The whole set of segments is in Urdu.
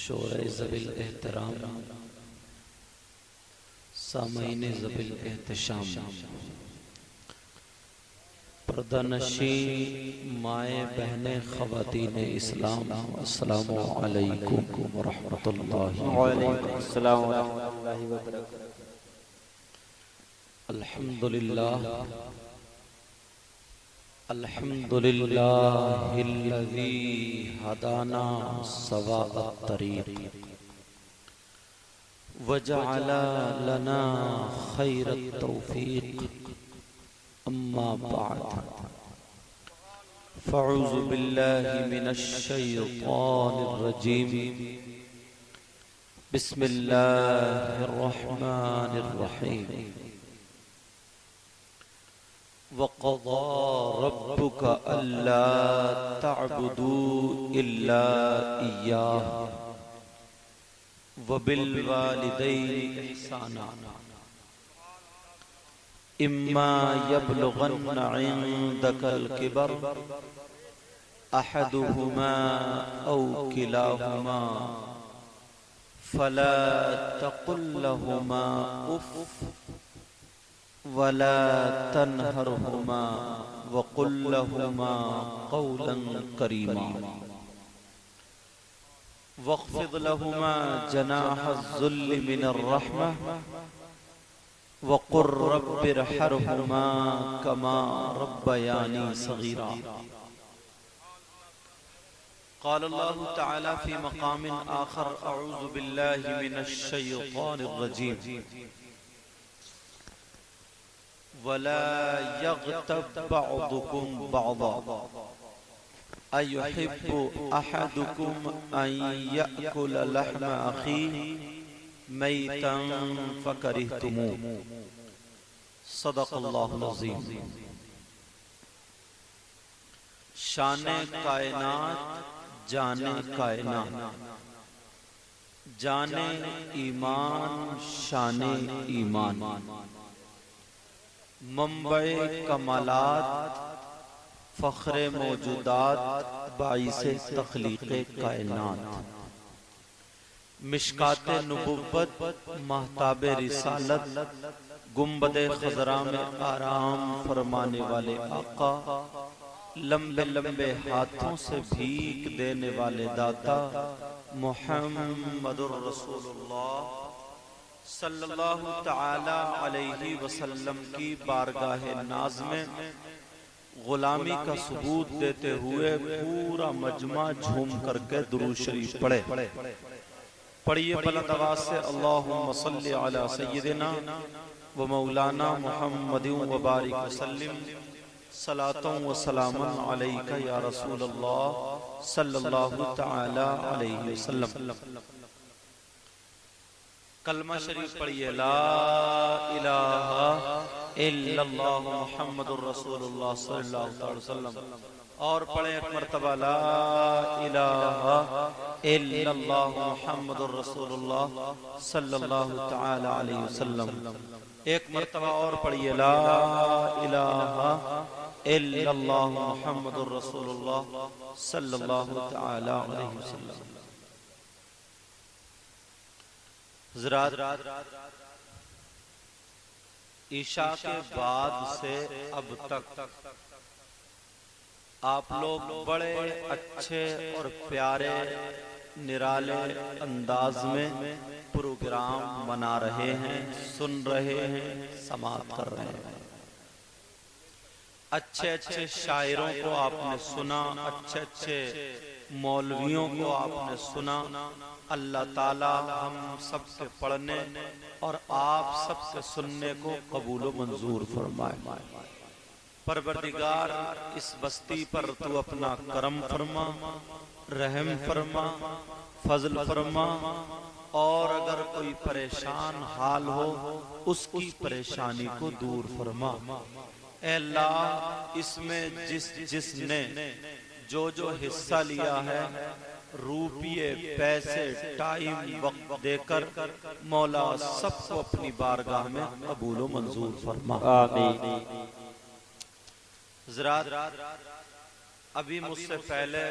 شورِ ذویل احترام، سامعین ذویل احتشام، پردہ نشین مائیں بہنیں خواتین اسلام، السلام علیکم ورحمۃ اللہ وعلیکم السلام ورحمۃ اللہ وبرکاتہ۔ الحمدللہ الحمدللہ الذی ہدانا سواء الطریق وجعل لنا خیر التوفیق، اما بعد فاعوذ باللہ من الشیطان الرجیم، بسم اللہ الرحمن الرحیم۔ وَقَضَى رَبُّكَ أَلَّا تَعْبُدُوا إِلَّا إِيَّاهُ وَبِالْوَالِدَيْنِ إِحْسَانًا إِمَّا يَبْلُغَنَّ عِندَكَ الْكِبَرَ أَحَدُهُمَا أَوْ كِلَاهُمَا فَلَا تَقُل لَّهُمَا أُفٍّ وَلَا تَنْهَرْهُمَا وَقُل لَّهُمَا قَوْلًا كَرِيمًا وَاخْفِضْ لَهُمَا جَنَاحَ الذُّلِّ مِنَ الرَّحْمَةِ وَقُل رَّبِّ ارْحَمْهُمَا كَمَا رَبَّيَانِي صَغِيرًا۔ قال الله تعالى في مقام آخر، أعوذ بالله من الشيطان الرجيم، وَلَا يَغْتَبْ بَعْضُكُمْ بَعْضًا أَيُحِبُّ أَحَدُكُمْ أَن يَأْكُلَ لَحْمَ أَخِيهِ مَيْتًا فَكَرِهْتُمُوهُ، صدق اللہ العظیم۔ شان کائنات جان کائنات، جان ایمان شان ایمان، منبع کمالات فخر موجودات باعث تخلیق کائنات، مشکات نبوت مہتاب رسالت، گنبد خضرا میں آرام فرمانے والے آقا، لمبے لمبے ہاتھوں سے بھیک دینے والے داتا، محمد الرسول اللہ صلی اللہ تعالی علیہ وسلم کی بارگاہ ناز میں غلامی کا ثبوت دیتے ہوئے پورا مجمع جھوم کر کے درود شریف پڑھے۔ پڑھیے بلند آواز سے، اللہم صلی علی سیدنا و مولانا محمد و بارک وسلم، صلاۃ و سلام علیک یا رسول اللہ صلی اللہ تعالی علیہ وسلم۔ کلمہ شریف پڑھیے، لا الہ الا اللہ محمد الرسول اللہ صلی اللہ علیہ وسلم، اور پڑھیں ایک مرتبہ، لا الہ الا اللہ محمد الرسول اللہ صلی اللہ تعالی علیہ وسلم۔ ایک مرتبہ اور پڑھیے، لا الہ الا اللہ محمد الرسول اللہ صلی اللہ تعالی علیہ وسلم۔ حضرات، عشاء کے بعد سے اب تک آپ لوگ بڑے اچھے اور پیارے نرالے انداز میں پروگرام منا رہے ہیں، سن رہے ہیں، سماعت کر رہے ہیں۔ اچھے اچھے شاعروں کو آپ نے سنا، اچھے اچھے مولویوں کو آپ نے سنا۔ اللہ تعالی ہم سب سے پڑھنے اور آپ سب سے سننے کو قبول و منظور فرمائے۔ پروردگار اس بستی پر تو اپنا کرم فرما، رحم فرما، فضل فرما، اور اگر کوئی پریشان حال ہو اس کی پریشانی کو دور فرما۔ اے اللہ، اس میں جس نے جو حصہ لیا ہے، روپیے، پیسے، ٹائم، وقت دے کر، مولا سب کو اپنی بارگاہ میں قبول و منظور فرما۔ آمین۔ حضرات، ابھی مجھ سے پہلے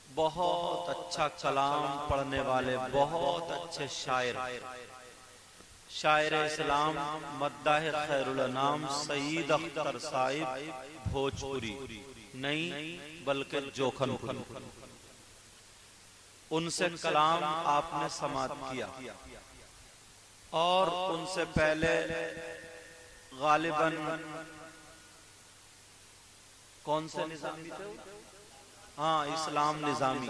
بہت اچھا کلام پڑھنے والے بہت اچھے شاعر اسلام مداح خیر الانام سعید اختر صاحب بھوجپوری نہیں بلکہ جوکھن پوری، ان سے کلام آپ نے سماعت کیا، اور ان سے پہلے غالباً کون سے نظامی تھے؟ ہاں، اسلام نظامی،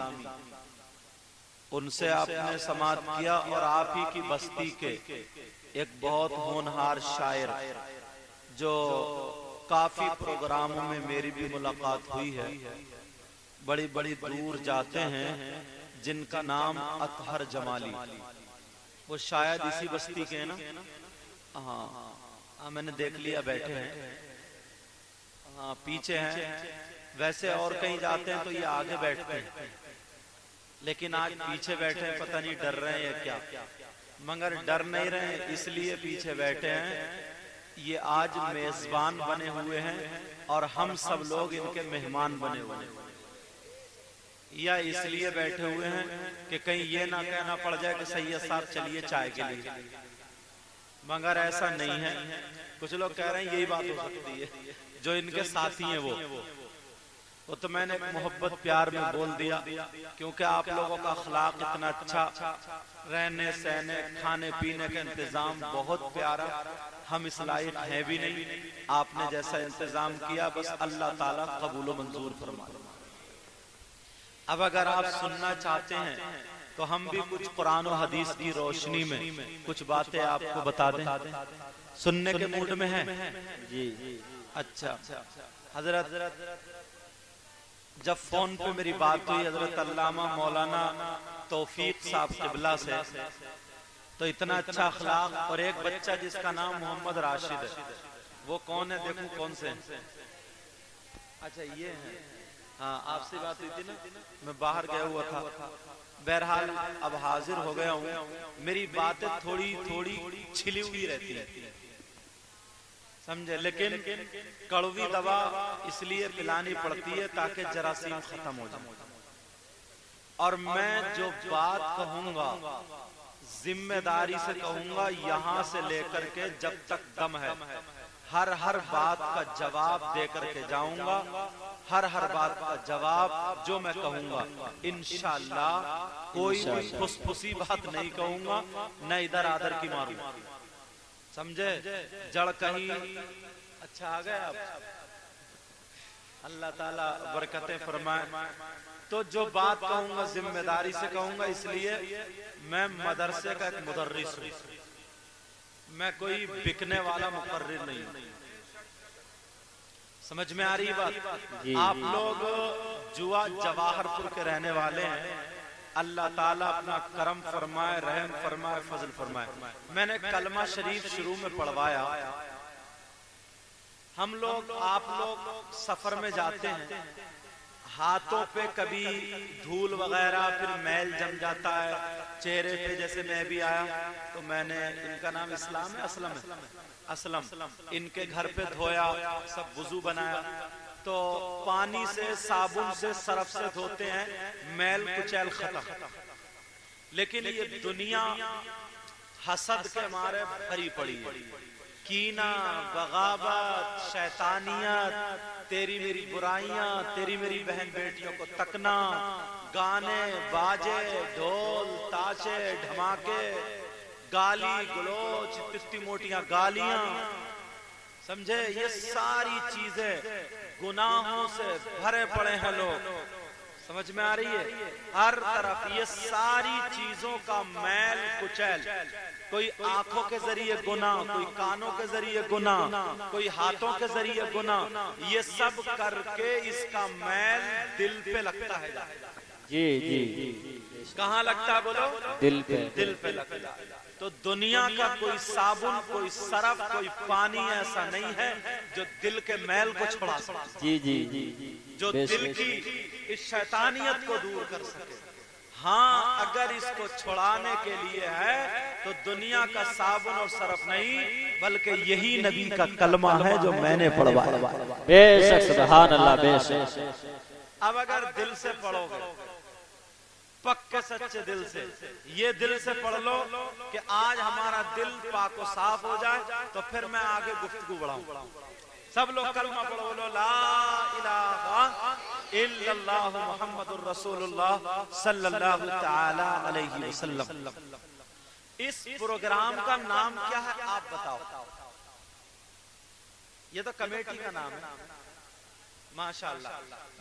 ان سے آپ نے سماعت کیا، اور آپ ہی کی بستی کے ایک بہت ہونہار شاعر جو کافی پروگراموں میں میری بھی ملاقات ہوئی ہے، بڑی بڑی دور جاتے ہیں، جن کا نام اطہر جمالی، وہ شاید اسی بستی کے ہیں نا؟ ہاں میں نے دیکھ لیا بیٹھے ہیں، ہاں پیچھے ہیں، ویسے اور کہیں جاتے ہیں تو یہ آگے بیٹھتے ہیں، لیکن آج پیچھے بیٹھے ہیں، پتہ نہیں ڈر رہے ہیں یا کیا، مگر ڈر نہیں رہے ہیں اس لیے پیچھے بیٹھے ہیں، یہ آج میزبان بنے ہوئے ہیں اور ہم سب لوگ ان کے مہمان بنے ہوئے ہیں، یا اس لیے بیٹھے ہوئے ہیں کہ کہیں یہ نہ کہنا پڑ جائے کہ سید صاحب چلیے چائے کے لیے، مگر ایسا نہیں ہے، کچھ لوگ کہہ رہے ہیں یہی بات ہو سکتی ہے، جو ان کے ساتھی ہیں وہ تو میں نے محبت پیار میں بول دیا، کیونکہ آپ لوگوں کا اخلاق اتنا اچھا، رہنے سہنے کھانے پینے کا انتظام بہت پیارا، ہم اس لائق ہیں بھی نہیں، آپ نے جیسا انتظام کیا بس اللہ تعالیٰ قبول و منظور فرمائے۔ اب اگر آپ سننا چاہتے ہیں تو ہم بھی کچھ قرآن و حدیث کی روشنی میں کچھ باتیں آپ کو بتا دیں، سننے کے موڈ میں ہیں؟ جی اچھا حضرت جب فون پہ میری بات ہوئی حضرت علامہ مولانا توفیق صاحب قبلہ سے، تو اتنا اچھا اخلاق، اور ایک بچہ جس کا نام محمد راشد ہے، وہ کون ہے دیکھوں کون سے، اچھا یہ ہیں، ہاں آپ سے بات ہوئی تھی نا، میں باہر گیا ہوا تھا، بہرحال اب حاضر ہو گیا ہوں، میری باتیں تھوڑی چھلی ہوئی رہتی ہیں، سمجھے، لیکن کڑوی دوا اس لیے پلانی پڑتی ہے تاکہ جراثیم ختم ہو جائے، اور میں جو بات کہوں گا ذمہ داری سے کہوں گا، یہاں سے لے کر کے جب تک دم ہے، ہر بات کا جواب دے کر کے جاؤں گا، ہر بات کا جواب جو میں کہوں گا انشاءاللہ کوئی بھی پھسی بات نہیں کہوں گا، نہ ادھر آدھر کی ماروں، سمجھے، جڑ کہیں اچھا آ گئے آپ، اللہ تعالیٰ برکتیں فرمائے، تو جو بات کہوں گا ذمہ داری سے کہوں گا، اس لیے میں مدرسے کا ایک مدرس ہوں، میں کوئی بکنے والا مقرر نہیں ہوں، سمجھ میں آ رہی بات؟ آپ لوگ جواہر پور کے رہنے والے ہیں، اللہ تعالیٰ اپنا کرم فرمائے، رحم فرمائے، فضل فرمائے، میں نے کلمہ شریف شروع میں پڑھوایا، ہم لوگ آپ لوگ سفر میں جاتے ہیں، ہاتھوں پہ کبھی دھول وغیرہ پھر میل جم جاتا ہے، چہرے پہ جیسے میں بھی آیا تو میں نے، ان کا نام اسلام ہے، اسلم، ان کے گھر پہ دھویا، سب وضو بنایا، تو پانی سے صابن سے سرف سے دھوتے ہیں، میل کچیل ختم، لیکن یہ دنیا حسد کے مارے بھری پڑی ہے، کینہ، بغاوت، شیطانیت، تیری میری برائیاں، تیری میری بہن بیٹیوں کو تکنا، گانے باجے، ڈھول تاشے دھماکے، گالی گلوچ، اتنی موٹیاں گالیاں، سمجھے، یہ ساری چیزیں گناہوں سے بھرے پڑے ہیں لوگ، سمجھ میں آ رہی ہے، ہر طرف یہ ساری چیزوں کا میل کچیل، کوئی آنکھوں کے ذریعے گناہ، کوئی کانوں کے ذریعے گناہ، کوئی ہاتھوں کے ذریعے گناہ، یہ سب کر کے اس کا میل دل پہ لگتا ہے، جی کہاں لگتا ہے بولو؟ دل پہ لگتا ہے، تو دنیا کا کوئی صابن، کوئی سرف، کوئی پانی ایسا نہیں ہے جو دل کے میل کو چھڑا سکے، جی جو دل کی اس شیطانیت کو دور کر سکے، ہاں اگر اس کو چھڑانے کے لیے ہے تو دنیا کا صابن اور صرف نہیں بلکہ یہی نبی کا کلمہ ہے جو میں نے پڑھوایا، بے شک، سبحان اللہ، بے شک، اب اگر دل سے پڑھو گے پکے سچے دل سے، یہ دل سے پڑھ لو کہ آج ہمارا دل پاک و صاف ہو جائے تو پھر میں آگے گفتگو بڑھاؤں۔ سب لوگ کلمہ پڑھو، بولو لا الہ الا اللہ محمد الرسول اللہ صلی اللہ تعالی علیہ وسلم۔ اس پروگرام کا نام کیا ہے آپ بتاؤ؟ یہ تو کمیٹی کا نام ہے، ماشاءاللہ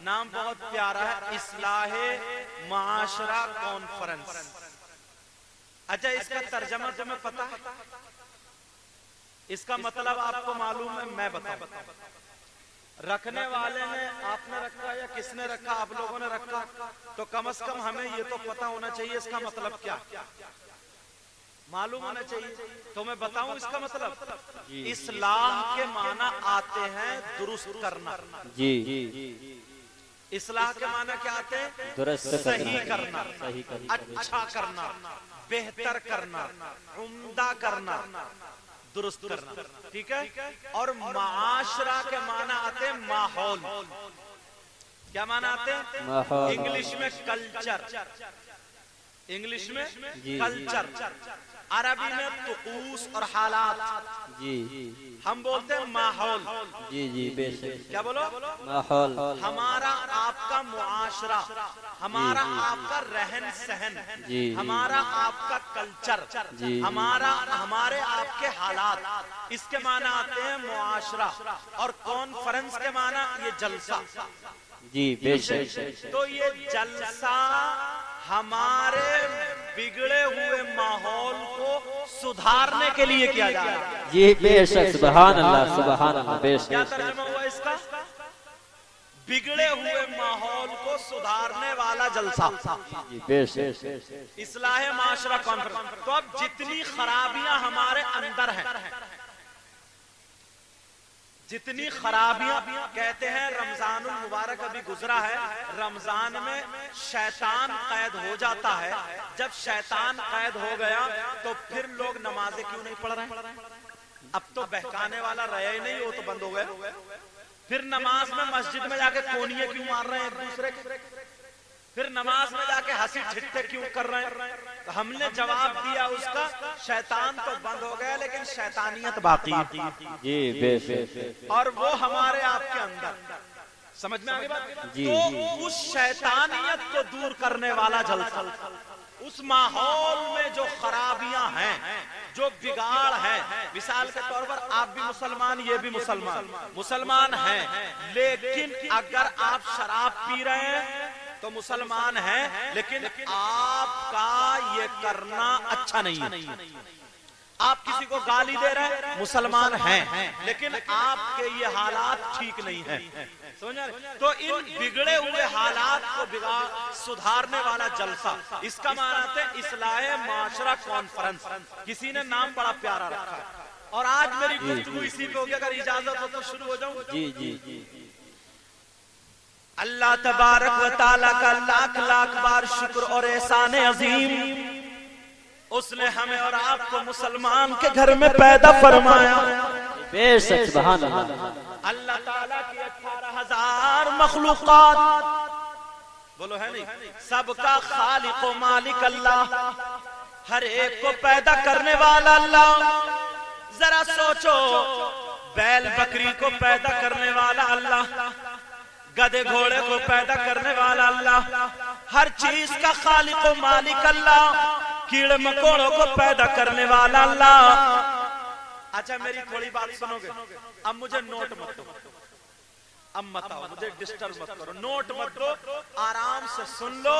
نام بہت پیارا ہے، اصلاح معاشرہ کانفرنس۔ اچھا اس کا ترجمہ تمہیں پتہ ہے؟ اس کا مطلب آپ کو معلوم ہے؟ میں بتاؤں۔ رکھنے والے نے آپ نے رکھا یا کس نے رکھا؟ آپ لوگوں نے رکھا، تو کم از کم ہمیں یہ تو پتہ ہونا چاہیے اس کا مطلب کیا، معلوم ہونا چاہیے۔ تو میں بتاؤں اس کا مطلب، اصلاح کے معنی آتے ہیں درست کرنا۔ جی اصلاح کے معنی کیا آتے ہیں؟ درست صحیح کرنا، اچھا کرنا، بہتر کرنا، عمدہ کرنا، درست کرنا، ٹھیک ہے۔ اور معاشرہ کے معنی آتے ہیں ماحول۔ کیا معنی آتے ہیں؟ ماحول۔ انگلش میں کلچر، انگلش میں جی کلچر، عربی میں طقوس اور حالات۔ جی ہم بولتے ہیں ماحول۔ جی جی بے شک۔ کیا بولو؟ ماحول۔ ہمارا آپ کا معاشرہ، ہمارا آپ کا رہن سہن، جی ہمارا آپ کا کلچر، جی ہمارے آپ کے حالات، اس کے معنی آتے ہیں معاشرہ۔ اور کانفرنس کے معنی یہ جلسہ۔ جی بے شک۔ تو یہ جلسہ ہمارے بگڑے ہوئے ماحول کو سدھارنے کے لیے کیا جا رہا ہے۔ جی بے شک، سبحان اللہ سبحان اللہ، بے شک۔ کیا ترجمہ ہوا اس کا؟ بگڑے ہوئے ماحول کو سدھارنے والا جلسہ، جی بے شک۔ اصلاح معاشرہ کانفرنس۔ تو اب جتنی خرابیاں ہمارے اندر ہیں، جتنی خرابیاں، کہتے ہیں رمضان المبارک ابھی گزرا ہے، رمضان میں شیطان قید ہو جاتا ہے۔ جب شیطان قید ہو گیا تو پھر لوگ نمازیں کیوں نہیں پڑھ رہے ہیں؟ اب تو بہکانے والا رہا ہی نہیں، وہ تو بند ہو گئے۔ پھر نماز میں مسجد میں جا کے کونیے کیوں مار رہے ہیں ایک دوسرے کے؟ پھر نماز میں جا کے ہنسی ٹھٹے کیوں کر رہے ہیں؟ تو ہم نے جواب دیا اس کا، شیطان تو بند ہو گیا لیکن شیطانیت باقی ہے۔ جی بے شک۔ اور وہ ہمارے آپ کے اندر، سمجھ میں آگے بات؟ جی تو اس شیطانیت کو دور کرنے والا جلسہ، اس ماحول میں جو خرابیاں ہیں، جو بگاڑ ہے، مثال کے طور پر آپ بھی مسلمان، یہ بھی مسلمان ہیں، لیکن اگر آپ شراب پی رہے ہیں تو مسلمان ہیں، لیکن آپ کا یہ کرنا اچھا نہیں ہے۔ آپ کسی کو گالی دے رہے ہیں، مسلمان ہیں، لیکن آپ کے یہ حالات ٹھیک نہیں ہیں۔ تو ان بگڑے ہوئے حالات کو سدھارنے والا جلسہ، اس کا معنی ہے اصلاح معاشرہ کانفرنس۔ کسی نے نام بڑا پیارا رکھا ہے، اور آج میری گفتگو اسی پہ ہوگی، اگر اجازت ہو تو شروع ہو جاؤں۔ جی جی۔ اللہ تبارک و تعالیٰ کا لاکھ لاکھ بار شکر اور احسان عظیم، اس نے ہمیں اور آپ کو مسلمان کے گھر میں پیدا فرمایا۔ بے شک، سبحان اللہ۔ اللہ تعالیٰ کی 18,000 مخلوقات، بولو ہے نہیں، سب کا خالق و مالک اللہ، ہر ایک کو پیدا کرنے والا اللہ۔ ذرا سوچو، بیل بکری کو پیدا کرنے والا اللہ، گدھے گھوڑے کو پیدا کرنے والا اللہ، ہر چیز کا خالق و مالک اللہ، کیڑے مکوڑوں کو پیدا کرنے والا اللہ۔ اچھا میری تھوڑی بات سنو گے؟ اب مجھے نوٹ مت دو، اب مت آؤ، مجھے ڈسٹرب مت کرو، نوٹ مت دو، آرام سے سن لو،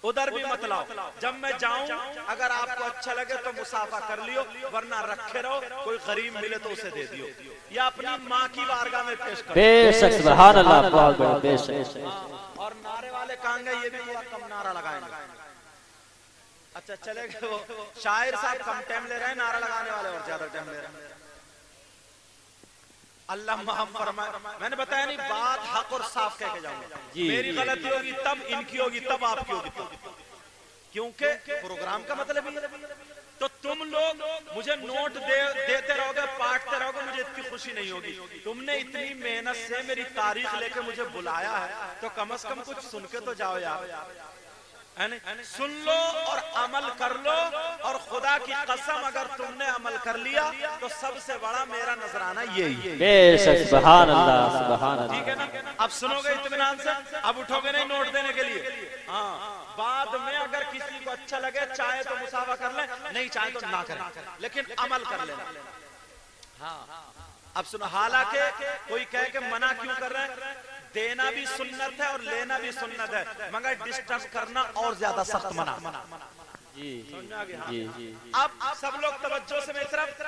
ادھر بھی مت لاؤ۔ جب میں جاؤں اگر آپ کو اچھا لگے تو مسافہ کر لیو، ورنہ رکھے رہو، کوئی غریب ملے تو اسے دے دیو، یا اپنی ماں کی بارگاہ میں پیش کرو۔ بے شک، سبحان اللہ، بہت بڑا، بے شک۔ اور نعرے والے کہاں گے؟ یہ بھی تھوڑا کم نعرہ لگائیں گے۔ اچھا چلے گئے، وہ شاعر صاحب کم ٹائم لے رہے ہیں، نعرہ لگانے والے اور زیادہ ٹائم لے رہے ہیں۔ اللہ معاف فرمائے، میں نے بتایا نہیں، بات حق اور صاف کہہ کے جاؤں گا۔ میری غلطی ہوگی تب، ان کی ہوگی تب، آپ کی ہوگی تب، کیونکہ پروگرام کا مطلب ہی ہے۔ تو تم لوگ مجھے نوٹ دیتے رہو گے، پاٹتے رہو گے، مجھے اتنی خوشی نہیں ہوگی۔ تم نے اتنی محنت سے میری تاریخ لے کے مجھے بلایا ہے تو کم از کم کچھ سن کے تو جاؤ یار، سن لو اور عمل کر لو، اور خدا کی قسم اگر تم نے عمل کر لیا تو سب سے بڑا میرا نذرانہ یہی ہے۔ بے شک، سبحان اللہ، سبحان اللہ۔ ٹھیک ہے نا؟ اب سنو گے اطمینان سے، اب اٹھو گے نہیں نوٹ دینے کے لیے؟ ہاں، بعد میں اگر کسی کو اچھا لگے چاہے تو مساوا کر لیں، نہیں چاہے تو نہ کریں، لیکن عمل کر لینا۔ ہاں اب سنو، حالانکہ کوئی کہے کہ منع کیوں کر رہے ہیں، دینا بھی سنت ہے اور لینا بھی سنت ہے، مگر ڈسٹرب کرنا اور زیادہ سخت منع۔ اب سب لوگ توجہ سے میری طرف،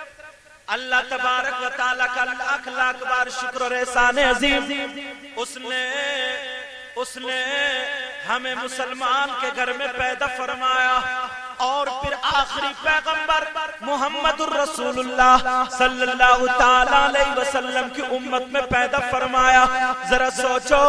اللہ تبارک و تعالیٰ کا لاکھ لاکھ بار شکر اور احسان عظیم، اس نے ہمیں مسلمان کے گھر میں پیدا فرمایا، اور پھر آخری پیغمبر محمد الرسول اللہ صلی اللہ تعالی علیہ وسلم کی امت میں پیدا فرمایا۔ ذرا سوچو،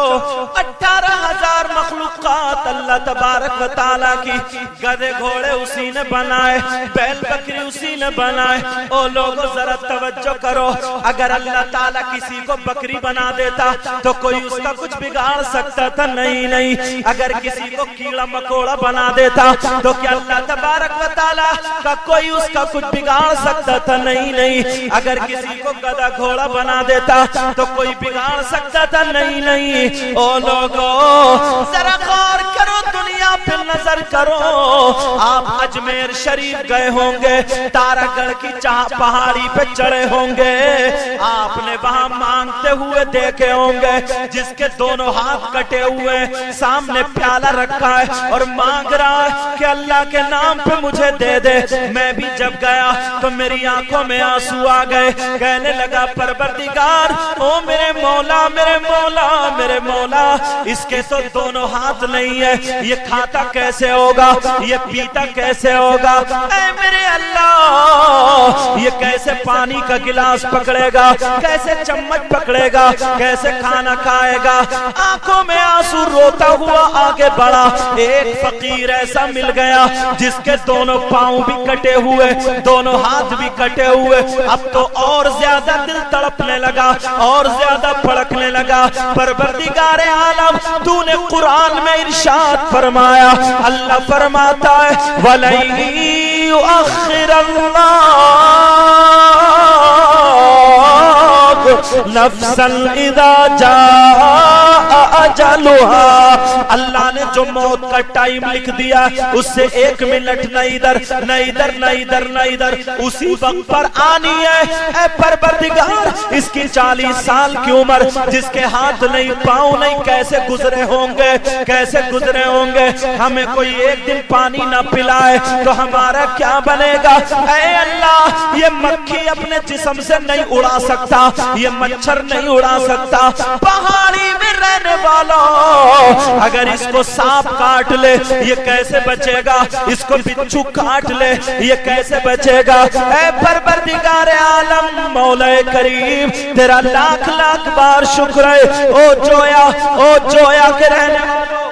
18,000 مخلوقات اللہ تبارک و تعالیٰ کی، گدھے گھوڑے اسی نے بنائے، بیل بکری اسی نے بنائے۔ او لوگوں ذرا توجہ کرو، اگر اللہ تعالیٰ کسی کو بکری بنا دیتا تو کوئی اس کا کچھ بگاڑ سکتا تھا؟ نہیں۔ اگر کسی کو کیڑا مکوڑا بنا دیتا تو کیا اللہ تبارک و تعالیٰ کا کوئی اس کا کچھ بگاڑ سکتا تھا؟ نہیں۔ اگر کسی کو گدھا گھوڑا بنا دیتا تو کوئی بگاڑ سکتا تھا؟ نہیں۔ او لوگوں ذرا غور کرو، دنیا پہ نظر کرو۔ آپ اجمیر شریف گئے ہوں گے، تارا گڑھ کی پہاڑی پہ چڑھے ہوں گے، آپ نے وہاں مانگتے ہوئے دیکھے ہوں گے جس کے دونوں ہاتھ کٹے ہوئے، سامنے پیالہ رکھا ہے اور مانگ رہا ہے کہ اللہ کے نام پہ مجھے دے دے۔ میں بھی جب گیا تو میری آنکھوں میں آنسو آ گئے، کہنے لگا پروردگار، او میرے مولا، میرے مولا، میرے مولا، اس کے تو دونوں ہاتھ نہیں ہے، یہ کھاتا کیسے ہوگا، یہ پیتا کیسے ہوگا؟ اے میرے اللہ، یہ کیسے پانی کا گلاس پکڑے گا، کیسے چمچ پکڑے گا، کیسے کھانا کھائے گا؟ آنکھوں میں آنسو روتا ہوا آگے بڑھا۔ ایک فقیر ایسا مل گیا جس کے دونوں پاؤں بھی کٹے ہوئے، دونوں ہاتھ بھی کٹے ہوئے۔ اب تو اور زیادہ دل تڑپنے لگا، اور زیادہ بھڑکنے لگا۔ پروردگار عالم، تو نے قرآن میں ارشاد فرمایا، اللہ فرماتا ہے وَلَن يُؤَخِّرَ نَفْسًا إِذَا جَاءَ أَجَلُهَا، اللہ نے جو موت کا ٹائم لکھ دیا اس سے 1 منٹ نہ ادھر نہ ادھر نہ ادھر نہ ادھر، اسی وقت پر آنی ہے۔ اے پروردگار، اس کی 40 سال کی عمر، جس کے ہاتھ نہیں پاؤں نہیں، کیسے گزرے ہوں گے، کیسے گزرے ہوں گے؟ ہمیں کوئی ایک دن پانی نہ پلائے تو ہمارا کیا بنے گا؟ اے اللہ، یہ مکھی اپنے جسم سے نہیں اڑا سکتا، یہ مچھر نہیں اڑا سکتا، پہاڑی میں رہنے والوں اگر اس کو سانپ کاٹ لے یہ کیسے بچے گا؟ اس کو بچھو کاٹ لے یہ کیسے بچے گا؟ اے پروردگار عالم، مولا کریم، تیرا لاکھ لاکھ بار شکر ہے۔ او جویا کے رہنے والوں،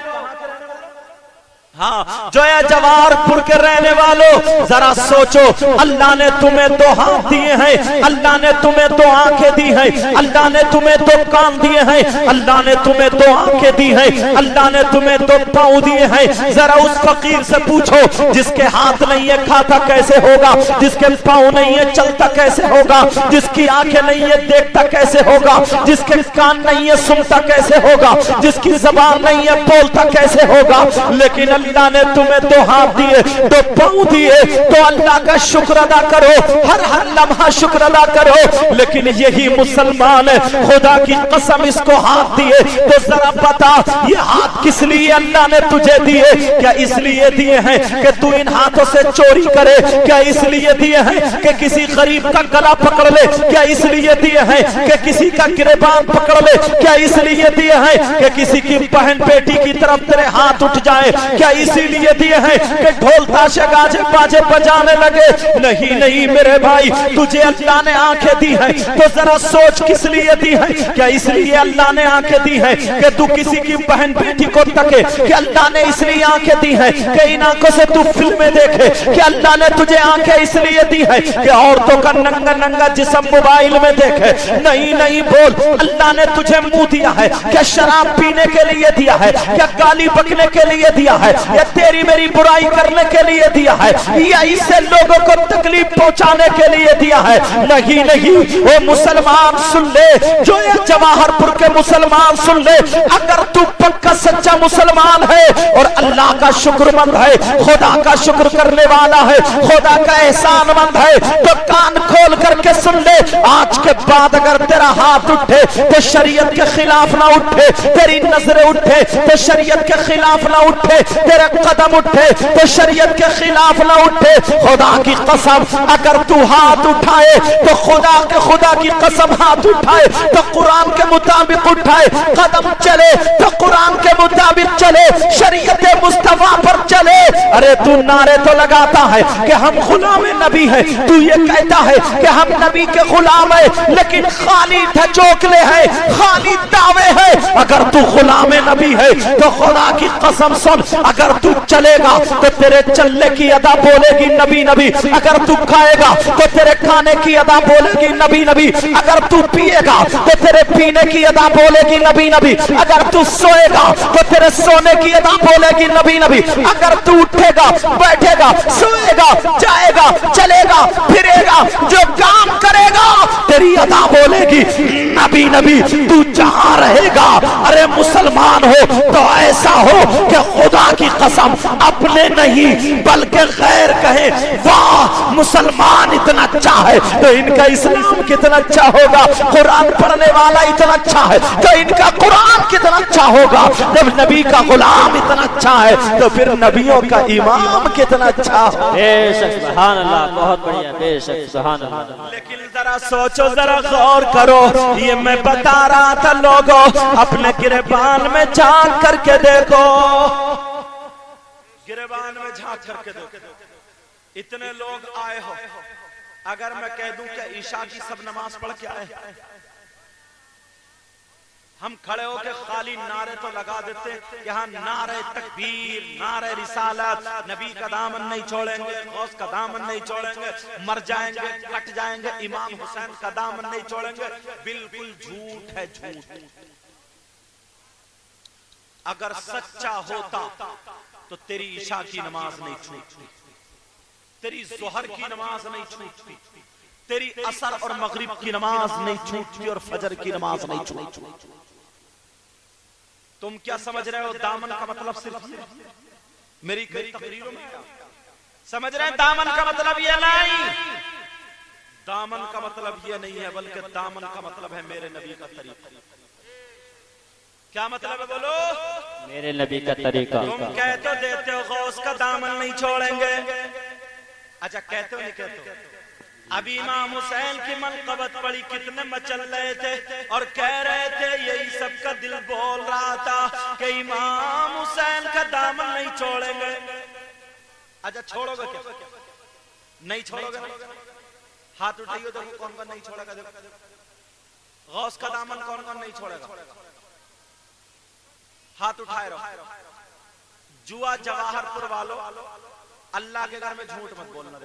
ہاں جویا جوار پور کے رہنے والوں، ذرا سوچو، اللہ نے تمہیں 2 ہاتھ دیے ہیں، اللہ نے تمہیں 2 آنکھیں دی ہیں، اللہ نے تمہیں 2 کان دیے ہیں، اللہ نے تمہیں 2 آنکھیں دی ہیں، اللہ نے تمہیں 2 پاؤں دیے ہیں۔ ذرا اس فقیر سے پوچھو جس کے ہاتھ نہیں ہے کھاتا کیسے ہوگا، جس کے پاؤں نہیں ہے چلتا کیسے ہوگا، جس کی آنکھیں نہیں ہے دیکھتا کیسے ہوگا، جس کے کان نہیں ہے سنتا کیسے ہوگا، جس کی زبان نہیں ہے بولتا کیسے ہوگا؟ لیکن اللہ نے تمہیں 2 ہاتھ دیے، 2 پاؤں دیے، تو اللہ کا شکر ادا کرو، ہر لمحہ شکر ادا کرو۔ لیکن یہی مسلمان ہے، خدا کی قسم اس کو ہاتھ دیے تو ذرا بتا یہ ہاتھ کس لیے اللہ نے تجھے دیے؟ کیا اس لیے دیے ہیں کہ تو ان ہاتھوں سے چوری کرے؟ کیا اس لیے دیے ہیں کہ کسی غریب کا گلا پکڑ لے؟ کیا اس لیے دیے ہیں کہ کسی کا گریبان پکڑ لے؟ کیا اس لیے دیے ہیں کہ کسی کی بہن بیٹی کی طرف تیرے ہاتھ اٹھ جائے؟ کیا اسی لیے دیے ہیں کہ ڈھول تاشے گاجے باجے بجانے لگے؟ نہیں نہیں میرے بھائی، تجھے اللہ نے آنکھیں دی ہیں تو ذرا سوچ کس لیے دی ہیں؟ کیا اس لیے اللہ نے آنکھیں دی ہیں کہ تو کسی کی بہن بیٹی کو تکے؟ کہ اللہ نے اس لیے آنکھیں دی ہیں کہ ان آنکھوں سے تو فلمیں دیکھے؟ کہ اللہ نے تجھے آنکھیں اس لیے دی ہیں کہ عورتوں کا ننگا ننگا جسم موبائل میں دیکھے؟ نہیں نہیں بول، اللہ نے تجھے منہ دیا ہے کیا شراب پینے کے لیے دیا ہے؟ کیا گالی بکنے کے لیے دیا ہے؟ یا تیری میری برائی کرنے کے لیے دیا ہے؟ یا اس سے لوگوں کو تکلیف پہنچانے کے لیے دیا ہے؟ نہیں نہیں، وہ مسلمان سن لے، جو یہ جواہر پور کے مسلمان سن لے، اگر تو پکا سچا مسلمان ہے اور اللہ کا شکر مند ہے، خدا کا شکر کرنے والا ہے، خدا کا احسان مند ہے، تو کان کھول کر کے سن لے، آج کے بعد اگر تیرا ہاتھ اٹھے تو شریعت کے خلاف نہ اٹھے، تیری نظریں اٹھے تو شریعت کے خلاف نہ اٹھے، تیرے قدم اٹھے تو شریعت کے خلاف نہ اٹھے۔ خدا کی قسم اگر تو ہاتھ اٹھائے تو خدا کی قسم ہاتھ اٹھائے تو قرآن کے مطابق اٹھائے، قدم چلے تو قرآن کے مطابق چلے، شریعت مصطفیٰ پر چلے۔ ارے تو نعرے تو لگاتا ہے کہ ہم غلام نبی ہیں، تو یہ کہتا ہے کہ ہم نبی کے غلام ہیں، لیکن خالی دھچوکلے ہیں، خالی دعوے ہیں۔ اگر تو غلام نبی ہے تو خدا کی قسم سن، اگر تو چلے گا تو تیرے چلنے کی ادا بولے گی نبی نبی، اگر تو کھائے گا تو تیرے کھانے کی ادا بولے گی نبی نبی، اگر تو پیے گا تو تیرے پینے کی ادا بولے گی نبی نبی، اگر تو سوئے گا تو تیرے سونے کی ادا بولے گی نبی نبی، اگر تو اٹھے گا بیٹھے گا سوئے گا جائے گا چلے گا پھرے گا جو کام کرے گا تیری ادا بولے گی نبی نبی۔ تو جہاں رہے گا ارے مسلمان ہو تو ایسا ہو کہ خدا کی قسم اپنے نہیں بلکہ غیر کہے واہ مسلمان اتنا اچھا ہے تو ان کا اسلام کتنا اچھا ہوگا، قرآن پڑھنے والا اتنا اچھا ہے تو ان کا قرآن کتنا اچھا ہوگا، جب نبی کا غلام اتنا اچھا ہے تو پھر نبیوں کا امام کتنا اچھا ہو۔ بے شک سبحان اللہ، بہت بڑھیا، بے شک سبحان اللہ۔ لیکن ذرا سوچو ذرا غور کرو، یہ میں بتا رہا تھا لوگوں اپنے گریبان میں جھانک کر کے دیکھو، گریبان میں جھانک کر کے دیکھو، اتنے لوگ آئے ہو، اگر میں کہہ دوں کہ عشاء کی سب نماز پڑھ کے آئے، ہم کھڑے ہو کے خالی نعرے تو لگا دیتے کہ ہاں نعرے تکبیر، نعرے رسالت، نبی کا دامن نہیں چھوڑیں گے، غوث کا دامن نہیں چھوڑیں گے، مر جائیں گے کٹ جائیں گے، امام حسین کا دامن نہیں چھوڑیں گے، بالکل جھوٹ ہے جھوٹ۔ اگر سچا ہوتا تو تیری عشاء کی نماز نہیں چھوٹتی، تیری ظہر کی نماز نہیں چھوٹتی، تیری عصر اور مغرب کی نماز نہیں چھوٹتی، اور فجر کی نماز نہیں چھوٹتی۔ تم کیا سمجھ رہے ہو دامن کا مطلب صرف میری تقریروں میں سمجھ رہے ہیں؟ دامن کا مطلب یہ نہیں، دامن کا مطلب یہ نہیں ہے، بلکہ دامن کا مطلب ہے میرے نبی کا طریقہ۔ کیا مطلب ہے بولو؟ میرے نبی کا طریقہ۔ تم کہہ تو دیتے ہو غوث کا دامن نہیں چھوڑیں گے، اچھا کہتے ہو نہیں کہتے ہو؟ ابھی امام حسین کی منقبت پڑی کتنے مچل رہے تھے اور کہہ رہے تھے، یہی سب کا دل بول رہا تھا کہ امام حسین کا دامن نہیں چھوڑیں گے۔ اچھا چھوڑو گے کیا؟ نہیں چھوڑو گے؟ ہاتھ اٹھائیے دیکھو کون کون نہیں چھوڑے گا۔ غوث کا دامن کون کون نہیں چھوڑے گا؟ ہاتھ اٹھائے رہو۔ جوا جواہر پور والو اللہ کے گھر میں جھوٹ مت بولنا۔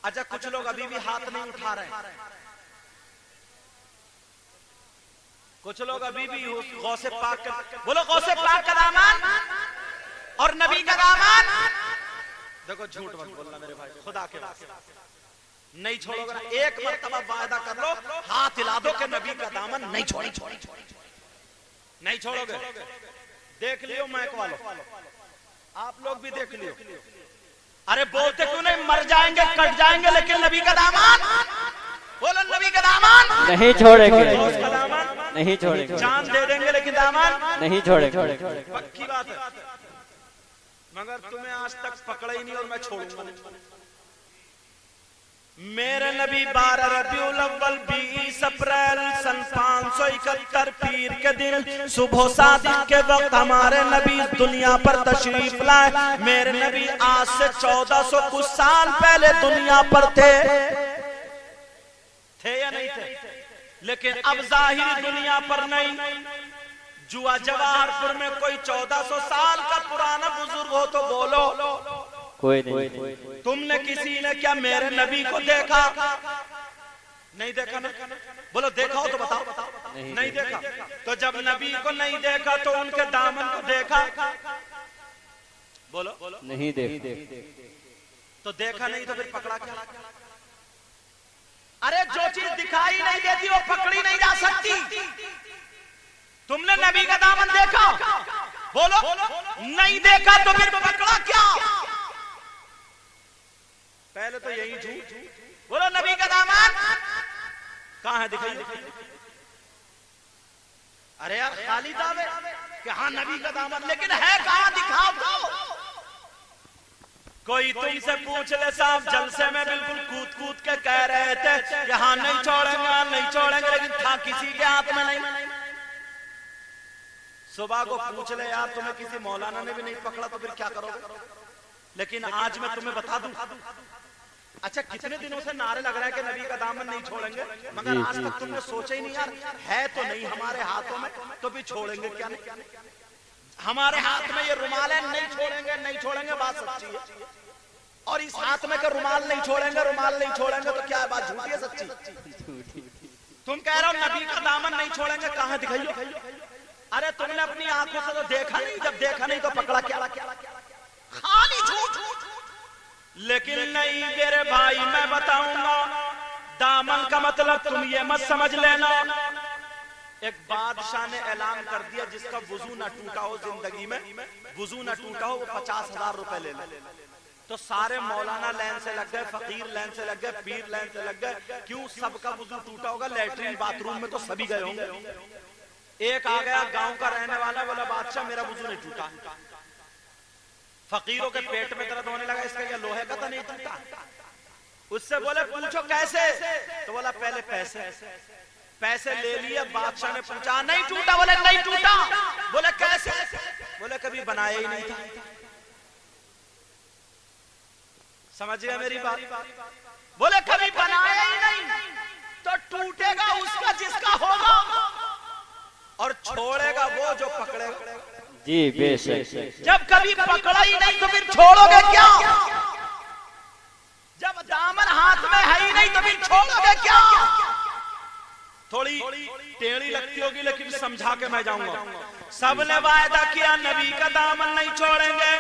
اچھا کچھ لوگ ابھی بھی ہاتھ نہیں اٹھا رہے ہیں، کچھ لوگ ابھی بھی غوث پاک کا بولو، غوث پاک کا دامن اور نبی کا دامن، دیکھو جھوٹ مت بولنا میرے بھائی، خدا کے واسطے نہیں چھوڑو گے۔ ایک مرتبہ وعدہ کر لو، ہاتھ ہلا دو کہ نبی کا دامن نہیں چھوڑیں، نہیں چھوڑو گے۔ دیکھ لیو مائک والو، آپ لوگ بھی دیکھ لیو، ارے بولتے کیوں نہیں؟ مر جائیں گے کٹ جائیں گے لیکن نبی کا دامن، بولو نبی کا دامن نہیں چھوڑیں گے، نہیں چھوڑیں گے، جان دے دیں گے لیکن دامن نہیں چھوڑیں گے۔ پکی بات ہے، مگر تمہیں آج تک پکڑا ہی نہیں اور میں چھوڑوں گا۔ میرے نبی 12 ربیع الاول 20 اپریل سن 571 پیر کے دن صبح صادق کے وقت ہمارے نبی دنیا پر تشریف لائے. میرے نبی آج سے 1400 کچھ سال پہلے دنیا پر تھے یا نہیں تھے, لیکن اب ظاہری دنیا پر نہیں. جوا جواہر پور میں کوئی 1400 سال کا پرانا بزرگ ہو تو بولو. کوئی نہیں. تم نے کسی نے کیا میرے نبی کو دیکھا؟ نہیں دیکھا نا؟ بولو دیکھا ہو تو بتاؤ. نہیں دیکھا. تو جب نبی کو نہیں دیکھا تو ان کے دامن کو دیکھا؟ بولو نہیں دیکھا. تو دیکھا نہیں تو پھر پکڑا کیا؟ ارے جو چیز دکھائی نہیں دیتی وہ پکڑی نہیں جا سکتی. تم نے نبی کا دامن دیکھا؟ بولو نہیں دیکھا تو پھر پکڑا کیا؟ پہلے تو یہی جھوٹ. بولو نبی کا دامن کہاں ہے؟ دکھائیے. ارے یار خالی دعوے کہ ہاں نبی کا دامن, لیکن ہے کہاں؟ دکھاؤ تو. کوئی تم سے پوچھ لے صاحب جلسے میں بالکل کود کود کے کہہ رہے تھے کہ ہاں نہیں چھوڑیں گے, لیکن تھا کسی کے ہاتھ میں نہیں. صبح کو پوچھ لے یار تمہیں کسی مولانا نے بھی نہیں پکڑا تو پھر کیا کرو گے؟ لیکن آج میں تمہیں بتا دوں. اچھا کتنے دنوں سے نعرے لگ رہا ہے کہ نبی کا دامن نہیں چھوڑیں گے, مگر آج تک تم نے سوچا ہی نہیں یار ہے تو نہیں ہمارے ہاتھوں میں تو بھی چھوڑیں گے کیا نہیں. ہمارے ہاتھ میں یہ رومال ہے, نہیں چھوڑیں گے بات سچی ہے. اور اس ہاتھ میں کہ رومال نہیں چھوڑیں گے تو کیا بات جھوٹی ہے سچی؟ تم کہہ رہے ہو نبی کا دامن نہیں چھوڑیں گے, کہاں دکھائیو. ارے تم نے اپنی آنکھوں سے تو دیکھا نہیں, جب دیکھا نہیں تو پکڑا کیا؟ خالی جھوٹ. لیکن نہیں میرے بھائی میں بتاؤں گا دامن کا مطلب تم یہ مت سمجھ لینا. ایک بادشاہ نے اعلان کر دیا جس کا وضو نہ ٹوٹا ہو زندگی میں, وضو نہ ٹوٹا ہو, وہ 50,000 روپے لے لے. تو سارے مولانا لائن سے لگ گئے, فقیر لائن سے لگ گئے, پیر لائن سے لگ گئے. کیوں؟ سب کا وضو ٹوٹا ہوگا, لیٹرین باتھ روم میں تو سبھی گئے ہوں گے. ایک آ گیا گاؤں کا رہنے والا, بولا بادشاہ میرا وضو نہیں ٹوٹا. فقیروں کے پیٹ میں درد ہونے لگا, اس کا یہ لوہے کا تو نہیں ٹوٹا. اس سے بولے پوچھو کیسے؟ تو بولا پہلے پیسے لے لیے. بادشاہ نے پوچھا نہیں ٹوٹا؟ بولے نہیں ٹوٹا. بولے کیسے؟ بولے کبھی بنایا ہی نہیں تھا. سمجھ گئے میری بات؟ بولے کبھی بنایا ہی نہیں تو ٹوٹے گا اس کا جس کا ہوگا, اور چھوڑے گا وہ جو پکڑے گا. جی بے شک. جب کبھی پکڑا ہی نہیں تو پھر چھوڑو گے کیا؟ جب دامن ہاتھ میں ہے ہی نہیں تو پھر چھوڑو گے کیا؟ تھوڑی ٹیڑھی لگتی ہوگی لیکن سمجھا کے میں جاؤں گا. سب نے وعدہ کیا نبی کا دامن نہیں چھوڑیں گے.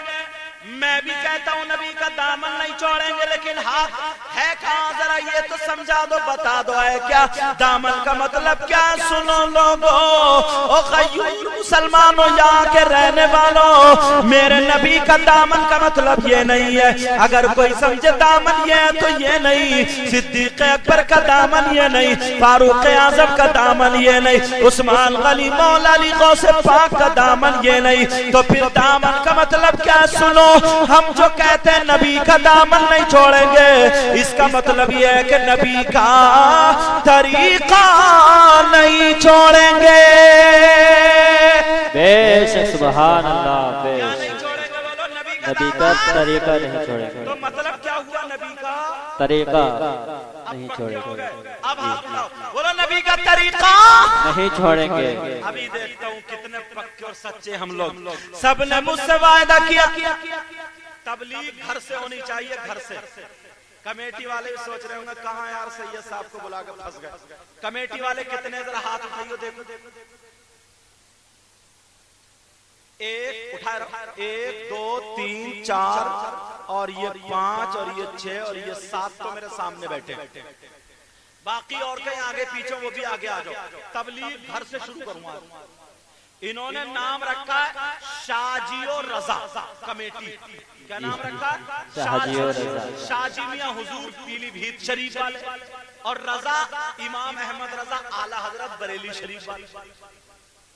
میں بھی کہتا ہوں نبی کا دامن نہیں چھوڑیں گے, لیکن ہاتھ ہے کہاں ذرا یہ تو سمجھا دو, بتا دو ہے کیا دامن کا مطلب کیا؟ سنو لوگو, او غیور مسلمانوں یہاں کے رہنے والوں, میرے نبی کا دامن کا مطلب یہ نہیں ہے. اگر کوئی سمجھے دامن یہ ہے تو یہ نہیں, صدیق اکبر کا دامن یہ نہیں, فاروق اعظم کا دامن یہ نہیں, عثمان غنی مولا علی غوث پاک کا دامن یہ نہیں. تو پھر دامن کا مطلب کیا؟ سنو, ہم جو کہتے ہیں نبی کا دامن نہیں چھوڑیں گے, اس کا مطلب یہ ہے کہ نبی کا طریقہ نہیں چھوڑیں گے. بے شک سبحان اللہ. بے کیا نہیں چھوڑیں گے؟ بولو نبی کا طریقہ نہیں چھوڑیں گے. تو مطلب کیا ہوا؟ نبی کا طریقہ نہیں چھوڑیں گے. اب آپ بولو نبی کا طریقہ نہیں چھوڑیں گے. ابھی دیکھتا ہوں کتنے پکے اور سچے ہم لوگ. سب نے مجھ سے وعدہ کیا تبلیغ گھر سے ہونی چاہیے, گھر سے. کمیٹی والے بھی سوچ رہے ہوں گے کہاں یار سید صاحب کو بلا کے پھنس گئے. کمیٹی والے کتنے ذرا ہاتھ اٹھائیو دیکھو. ایک اٹھائے رہا, 1 2 3 4 اور یہ 5 اور یہ 6 اور یہ 7 تو میرے سامنے بیٹھے. باقی اور کہیں آگے پیچھے وہ بھی آگے آ جاؤ. تبلیغ گھر سے شروع کروں گا. انہوں نے نام رکھا ہے شاجی و رضا کمیٹی. کیا نام رکھا ہے؟ شاجی و رضا. شاجی میاں حضور پیلی بھیت شریف والے, اور رضا امام احمد رضا اعلی حضرت بریلی شریف والے.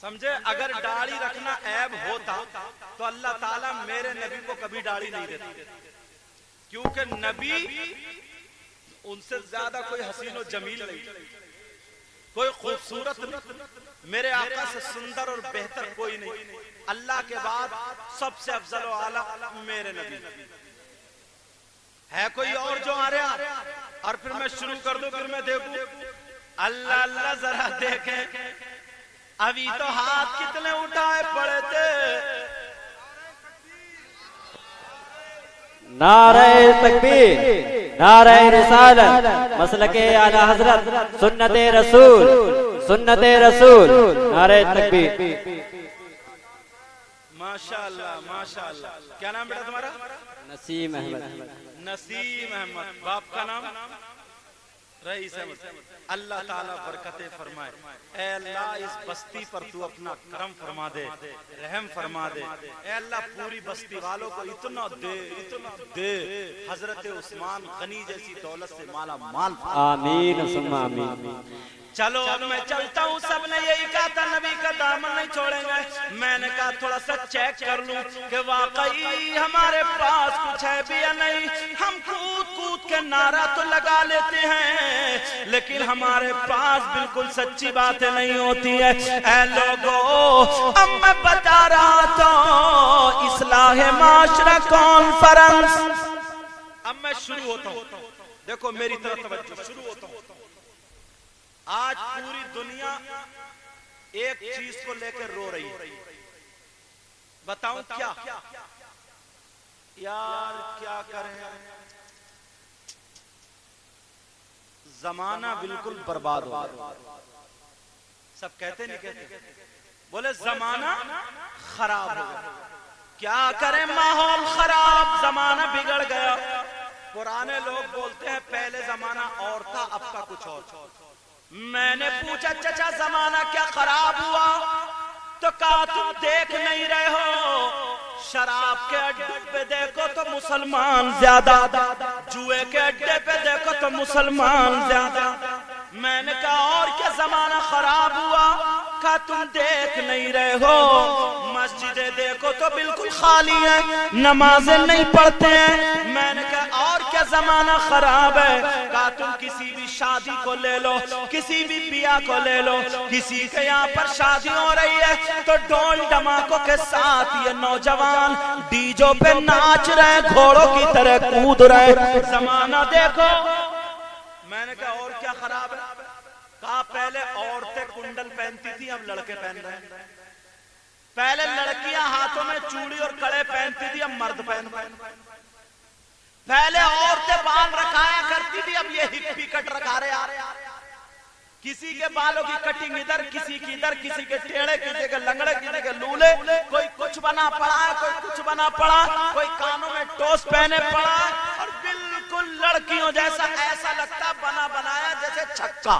سمجھے؟ اگر داڑھی رکھنا عیب ہوتا تو اللہ تعالیٰ میرے نبی کو کبھی داڑھی نہیں دیتا، کیونکہ نبی ان سے زیادہ کوئی حسین و جمیل نہیں، کوئی خوبصورت نہیں، میرے آقا سے سندر اور بہتر کوئی نہیں، اللہ کے بعد سب سے افضل و اعلیٰ میرے نبی ہے۔ کوئی اور جو آ رہا اور پھر میں شروع کر دوں، پھر میں دیکھوں اللہ اللہ ذرا دیکھیں ابھی تو ہاتھ کتنے اٹھائے پڑے تھے۔ نعرہ تکبیر، نعرہ رسالت، مسلک اعلی حضرت، سنت رسول، سنت رسول، نعرہ تکبیر۔ ماشاءاللہ ماشاءاللہ۔ کیا نام بیٹا تمہارا؟ نسیم احمد۔ نسیم احمد۔ باپ کا نام؟ رئیس احمد۔ اللہ تعالیٰ برکتیں فرمائے۔ اے اللہ اس بستی پر تو اپنا کرم فرما دے، رحم فرما دے۔ اے اللہ پوری بستی والوں کو اتنا دے، اتنا دے، حضرت عثمان غنی جیسی دولت سے مالا مال فرما۔ آمین ثم آمین۔ چلو اب میں چلتا ہوں، سب نے یہی کہا تھا نبی کا دامن نہیں چھوڑیں گے۔ میں نے کہا تھوڑا سا چیک کر لوں کہ واقعی ہمارے پاس کچھ ہے بھی یا نہیں۔ ہم کود کود کے نعرہ تو لگا لیتے ہیں لیکن ہمارے پاس بالکل سچی باتیں نہیں ہوتی ہے۔ اے لوگو اب میں بتا رہا تھا اصلاح معاشرہ کانفرنس۔ اب میں شروع ہوتا ہوں، دیکھو میری طرف توجہ، شروع ہوتا ہوں۔ آج پوری دنیا ایک چیز کو لے کر رو رہی ہے، بتاؤں کیا؟ یار کیا کریں، زمانہ بالکل برباد ہو گیا۔ سب کہتے نہیں کہتے؟ بولے زمانہ خراب ہو گیا۔ کیا کریں، ماحول خراب، زمانہ بگڑ گیا۔ پرانے لوگ بولتے ہیں پہلے زمانہ اور تھا اب کا کچھ اور۔ میں نے پوچھا چچا زمانہ کیا خراب ہوا؟ تو کہا تم دیکھ نہیں رہے ہو، شراب کے اڈے پہ دیکھو تو مسلمان زیادہ، جوئے کے اڈے پہ دیکھو تو مسلمان زیادہ۔ میں نے کہا اور کیا زمانہ خراب ہوا؟ کہا تم دیکھ نہیں رہے ہو، مسجدیں دیکھو تو بالکل خالی ہیں، نمازیں نہیں پڑھتے ہیں۔ میں نے کہا اور کیا زمانہ خراب ہے؟ کہا تم کسی بھی شادی کو لے لو، کسی بھی بیاہ کو لے لو، کسی کے یہاں پر شادی ہو رہی ہے تو ڈھول ڈماکوں کے ساتھ یہ نوجوان ڈیجوں پہ ناچ رہے، گھوڑوں کی طرح کود رہے۔ زمانہ دیکھو۔ میں نے کہا اور کیا خراب ہے؟ کہا پہلے عورتیں کنڈل پہنتی تھی، اب لڑکے پہن رہے ہیں۔ پہلے لڑکیاں ہاتھوں میں چوڑی اور کڑے پہنتی تھی، اب مرد پہن رہے ہیں۔ پہلے عورتیں بال رکھایا کرتی تھی، اب یہ ہپی کٹ رکھا رہے آ رہے ہیں۔ کسی کے بالوں کی کٹنگ ادھر، کسی کی ادھر، کسی کے ٹیڑے، کسی کے لنگڑے، کسی کے لولے، کوئی کچھ بنا پڑا ہے، کوئی کچھ بنا پڑا، کوئی کانوں میں ٹوس پہنے پڑا اور بالکل لڑکیوں جیسا، ایسا لگتا بنا بنایا جیسے چھکا۔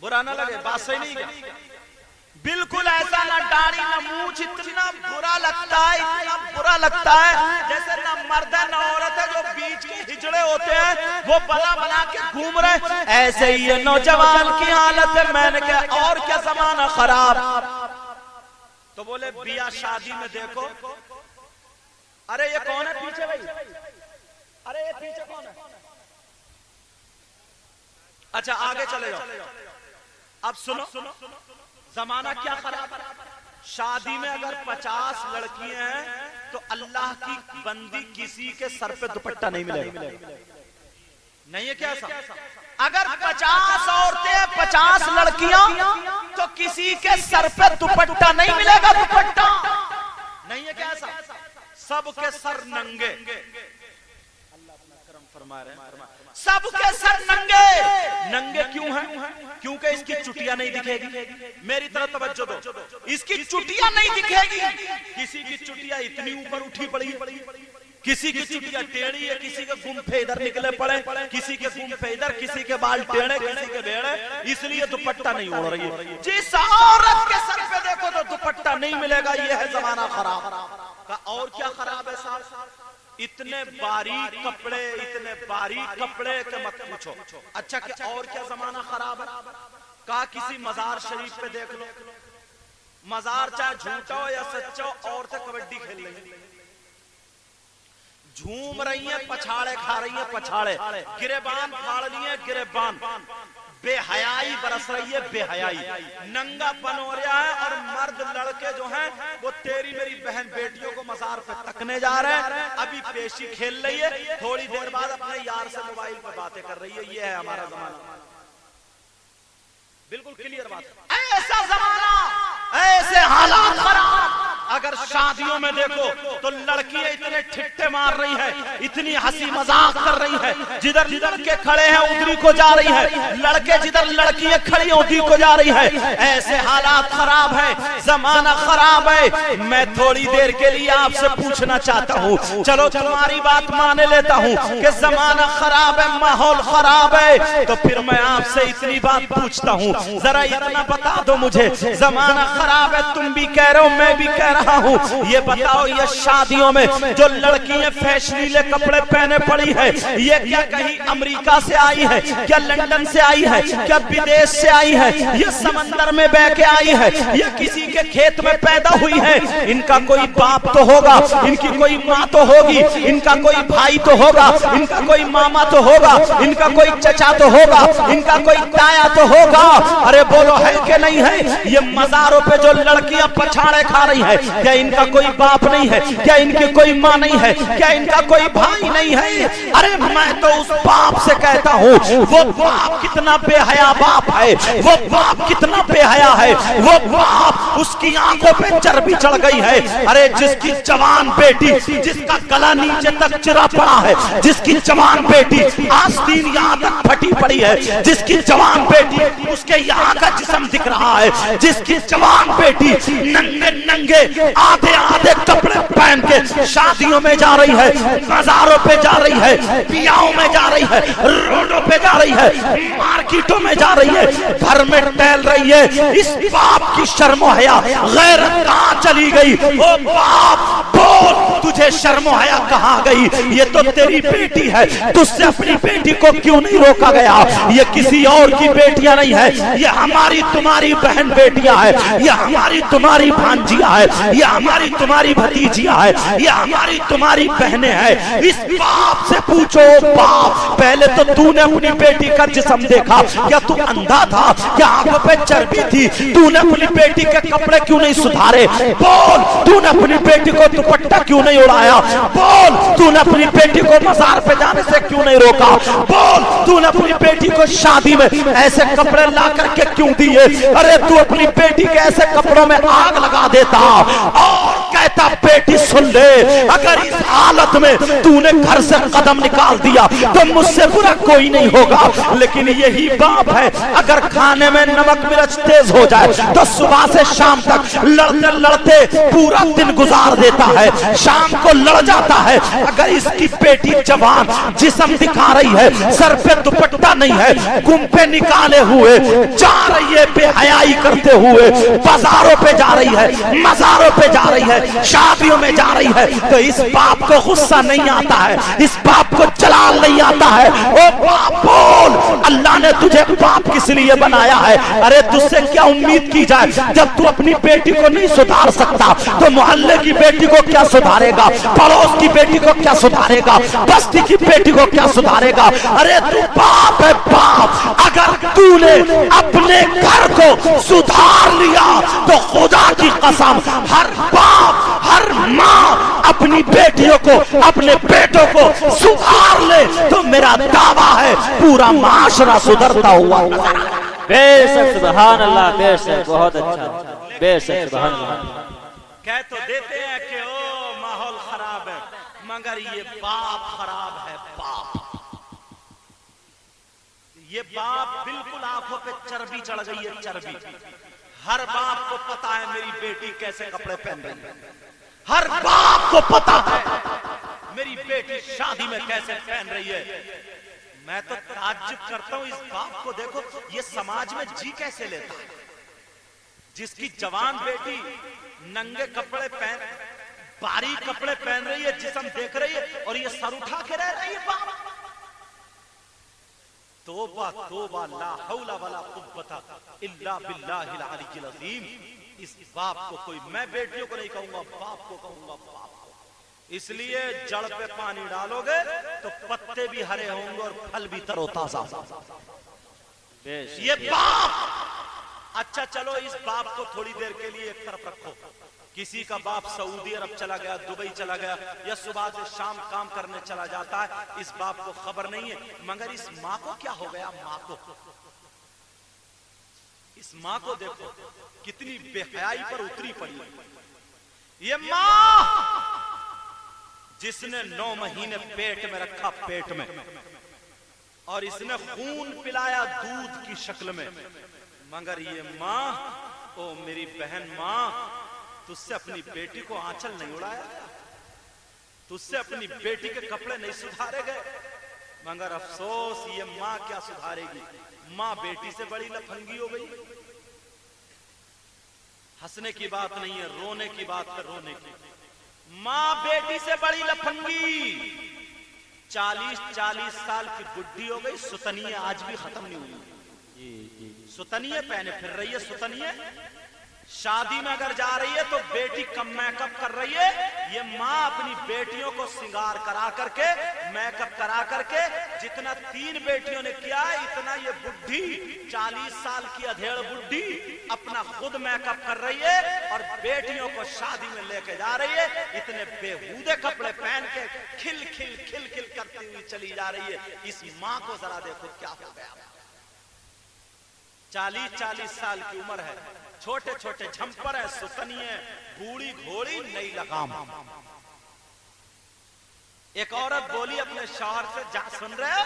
برا نہ لگے، بات صحیح نہیں ہے، بالکل ایسا، نہ داڑھی نہ مونچھ، اتنا برا لگتا ہے، اتنا برا لگتا ہے جیسے نہ مرد ہے نہ عورت ہے، جو بیچ کے ہجڑے ہوتے ہیں وہ بنا بنا کے گھوم رہے۔ ایسے ہی یہ نوجوان کی حالت ہے۔ میں نے کہا اور کیا زمانہ خراب؟ تو بولے بیاہ شادی میں دیکھو، ارے یہ کون ہے پیچھے بھائی؟ ارے یہ پیچھے کون ہے؟ اچھا آگے چلے جاؤ۔ اب سنو زمانہ کیا خراب ہے۔ شادی میں اگر 50 لڑکیاں ہیں تو اللہ کی بندی کسی کے سر پہ دوپٹہ نہیں ملے گا، نہیں ہے کیا ایسا؟ اگر 50 عورتیں 50 لڑکیاں تو کسی کے سر پہ دوپٹہ نہیں ملے گا، دوپٹہ نہیں ہے کیا ایسا؟ سب کے سر ننگے، اللہ اپنا کرم فرما رہے ہیں، سب کے سر ننگے۔ ننگے کیوں ہیں؟ کیونکہ اس کی چٹیاں نہیں دکھے گی۔ میری طرف توجہ دو، اس کی چٹیاں نہیں دکھے گی۔ کسی کی چٹیاں اتنی اوپر اٹھی پڑی، کسی کی چٹیاں ٹیڑھی ہے، کسی کے گمپھے ادھر نکلے پڑے، کسی کے گمپھے ادھر، کسی کے بال ٹیڑھے، کسی کے بیڑے، اس لیے دوپٹہ نہیں اوڑھ رہی ہے۔ جس عورت کے سر پہ دیکھو تو دوپٹہ نہیں ملے گا، یہ ہے زمانہ خراب۔ اور کیا خراب ہے صاحب؟ اتنے باریک کپڑے، اتنے باریک کپڑے کہ مت پوچھو۔ اچھا کہ اور کیا زمانہ خراب ہے؟ کہا کسی مزار شریف پہ دیکھ لو، مزار چاہے جھوٹا ہو یا سچا ہو، عورتیں کبڈی کھیل رہی ہیں، جھوم رہی ہیں، پچھاڑے کھا رہی ہیں، پچھاڑے گریبان پھاڑ لی ہیں، گریبان بے حیائی برس رہی ہے، بے حیائی ننگا پن ہو رہا ہے، اور مرد لڑکے جو ہیں وہ تیری میری بہن بیٹیوں کو مزار پہ تکنے جا رہے ہیں، ابھی پیشی کھیل رہی ہے، تھوڑی دیر بعد اپنے یار سے موبائل پہ باتیں کر رہی ہے. یہ ہے ہمارا زمانہ، بالکل کلیئر بات ہے. ایسا زمانہ، ایسے حالات خراب. اگر شادیوں میں دیکھو تو لڑکیاں اتنے ٹھٹے مار رہی ہیں، اتنی ہنسی مذاق کر رہی ہیں، جدھر لڑکے کھڑے ہیں ادھری کو جا رہی ہیں، لڑکے جدھر لڑکیاں کھڑی ہیں ادھری کو جا رہی ہیں. ایسے حالات خراب ہیں، زمانہ خراب ہے. میں تھوڑی دیر کے لیے آپ سے پوچھنا چاہتا ہوں، چلو تمہاری بات مانے لیتا ہوں کہ زمانہ خراب ہے، ماحول خراب ہے، تو پھر میں آپ سے اتنی بات پوچھتا ہوں، ذرا اتنا بتا دو مجھے، زمانہ خراب ہے، تم بھی کہہ رہے ہو، میں بھی کہہ رہا ہوں، یہ بتاؤ یہ شادیوں میں جو لڑکیاں فیشنیلے کپڑے پہنے پڑی ہے، یہ کیا کہیں امریکہ سے آئی ہے، کیا لندن سے آئی ہے، کیا بدیش سے آئی ہے، یہ سمندر میں بہ کے آئی ہے، یا کسی کے کھیت میں پیدا ہوئی ہے؟ ان کا کوئی باپ تو ہوگا، ان کی کوئی ماں تو ہوگی، ان کا کوئی بھائی تو ہوگا، ان کا کوئی ماما تو ہوگا، ان کا کوئی چچا تو ہوگا، ان کا کوئی تایا تو ہوگا. ارے بولو ہے کہ نہیں ہے؟ یہ مزاروں پہ جو لڑکیاں پچھاڑے کھا رہی ہے، کیا ان کا کوئی باپ نہیں ہے؟ کیا ان کی کوئی ماں نہیں ہے؟ کیا ان کا کوئی بھائی نہیں ہے؟ ارے میں تو اس باپ سے کہتا ہوں، وہ باپ کتنا بے حیا باپ ہے، وہ باپ کتنا بے حیا ہے، وہ باپ اس کی آنکھوں پہ چربی چڑھ گئی ہے. ارے جس کی جوان بیٹی، جس کا گلا نیچے تک چرا پڑا ہے، جس کی جوان بیٹی آستین یہاں تک پھٹی پڑی ہے، جس کی جوان بیٹی اس کے یہاں کا جسم دکھ رہا ہے، جس کی جوان بیٹی ننگے ننگے آدھے آدھے کپڑے پہن کے شادیوں میں جا رہی ہے، مزاروں پہ جا رہی ہے، بیاہوں میں جا رہی ہے، روڈوں پہ جا رہی ہے، مارکیٹوں میں جا رہی ہے، گھر میں ٹہل رہی ہے. اس باپ کی شرم و حیا غیرت کہاں چلی گئی؟ او باپ بول، تجھے شرم و حیا کہاں گئی؟ یہ تو تیری بیٹی ہے، تجھ سے اپنی بیٹی کو کیوں نہیں روکا گیا؟ یہ کسی اور کی بیٹیاں نہیں ہے، یہ ہماری تمہاری بہن بیٹیاں ہے، یہ ہماری تمہاری بھانجیاں ہے، یہ ہماری تمہاری بھتیجیاں ہے، یہ ہماری تمہاری بہنیں ہیں. اس باپ سے پوچھو، باپ پہلے تو نے اپنی بیٹی کا جسم دیکھا؟ کیا تو اندھا تھا؟ کیا آنکھوں پہ چربی تھی؟ تو نے اپنی بیٹی کے کپڑے کیوں نہیں سدھارے؟ بول، تو نے اپنی بیٹی کو دوپٹہ کیوں نہیں اڑایا؟ بول، تو نے اپنی بیٹی کو مزار پہ جانے سے کیوں نہیں روکا؟ بول، تو نے اپنی بیٹی کو شادی میں ایسے کپڑے لا کر کے کیوں دیے؟ ارے تو اپنی بیٹی کے ایسے کپڑوں میں آگ لگا دیتا اور کہتا بیٹی سن لے، اگر اس حالت میں تو نے گھر سے قدم نکال دیا تو مجھ سے برا کوئی نہیں ہوگا. لیکن یہی باپ ہے، اگر کھانے میں نمک مرچ تیز ہو جائے تو صبح سے شام تک لڑتے لڑتے پورا دن گزار دیتا ہے، شام کو لڑ جاتا ہے. اگر اس کی بیٹی جوان جسم دکھا رہی ہے، سر پہ دوپٹہ نہیں ہے، گمپے نکالے ہوئے جا رہی ہے، بے حیائی کرتے ہوئے بازاروں پہ جا رہی ہے، مزاروں پہ جا رہی ہے، شادیوں میں جا رہی ہے، تو اس باپ کو غصہ نہیں آتا ہے؟ اس باپ کو جلال نہیں آتا ہے؟ او باپ بول، اللہ نے تجھے باپ کس لیے بنایا ہے؟ ارے تجھ سے کیا امید کی جائے؟ جب تو اپنی بیٹی کو نہیں سدھار سکتا تو محلے کی بیٹی کو کیا سدھارے گا؟ پڑوس کی بیٹی کو کیا سدھارے گا؟ بستی کی بیٹی کو کیا سدھارے گا؟ ارے تو باپ ہے باپ. اگر تو نے اپنے گھر کو سدھار لیا تو خدا کی قسم ہر باپ ہر ماں اپنی بیٹیوں کو اپنے بیٹوں کو سدھار لے تو میرا دعویٰ ہے پورا معاشرہ سدھرتا ہوا. بے شک سبحان اللہ، بے شک بہت اچھا، بے شک سبحان اللہ. کہہ تو دیتے ہیں کہ او ماحول خراب ہے، مگر یہ باپ خراب ہے. باپ، یہ باپ بالکل آنکھوں پہ چربی چڑھ گئی ہے، چربی. ہر باپ کو پتا ہے میری بیٹی کیسے کپڑے پہن رہی ہے، ہر باپ کو پتا ہے میری بیٹی شادی میں کیسے پہن رہی ہے. میں تو تعجب کرتا ہوں اس باپ کو، دیکھو یہ سماج میں جی کیسے لیتا ہے، جس کی جوان بیٹی ننگے کپڑے پہن، باریک کپڑے پہن رہی ہے، جسم دیکھ رہی ہے، اور یہ سر اٹھا کے رہ رہی ہے. باپ توبہ توبہ، لا حول ولا قوت الا باللہ العلی العظیم. اس باپ کو کوئی، میں بیٹیوں کو نہیں کہوں گا، باپ کو کہوں گا، باپ کو. اس لیے جڑ پہ پانی ڈالو گے تو پتے بھی ہرے ہوں گے اور پھل بھی تر و تازہ. یہ باپ. اچھا چلو اس باپ کو تھوڑی دیر کے لیے ایک طرف رکھو. کسی کا باپ سعودی عرب چلا گیا، دبئی چلا گیا، یا صبح سے شام کام کرنے چلا جاتا ہے، اس باپ کو خبر نہیں ہے. مگر اس ماں کو کیا ہو گیا؟ ماں کو، اس ماں کو دیکھو کتنی بے حیائی پر اتری پڑی. یہ ماں جس نے 9 مہینے پیٹ میں رکھا، پیٹ میں، اور اس نے خون پلایا دودھ کی شکل میں. مگر یہ ماں، او میری بہن ماں، تجھ سے اپنی بیٹی کو آنچل نہیں اڑایا، تجھ سے اپنی بیٹی کے کپڑے نہیں سدھارے گئے. مگر افسوس، یہ ماں کیا سدھارے گی؟ ماں بیٹی سے بڑی لفنگی ہو گئی. ہنسنے کی بات نہیں ہے، رونے کی بات ہے، رونے کی. ماں بیٹی سے بڑی لفنگی. 40 سال کی بڈھی ہو گئی، ستنیے آج بھی ختم نہیں ہوئی. ستنیے پہنے پھر رہی ہے، ستنیے. شادی میں اگر جا رہی ہے تو بیٹی کم میک اپ کر رہی ہے. یہ ماں اپنی بیٹیوں کو سنگار کرا کر کے، میک اپ کرا کر کے، جتنا 3 بیٹیوں نے کیا اتنا یہ بڈھی 40 سال کی ادھیڑ بڈھی اپنا خود میک اپ کر رہی ہے اور بیٹیوں کو شادی میں لے کے جا رہی ہے. اتنے بےہودے کپڑے پہن کے کھل کھل کھل کھل کرتی ہوئی چلی جا رہی ہے. اس ماں کو ذرا دیکھو کیا ہو گیا. 40 سال کی عمر ہے، چھوٹے چھوٹے جھمپر ہے، ستنی ہے، بوڑھی گھوڑی نئی لگام. ایک عورت بولی اپنے شوہر سے، جا سن رہے ہو،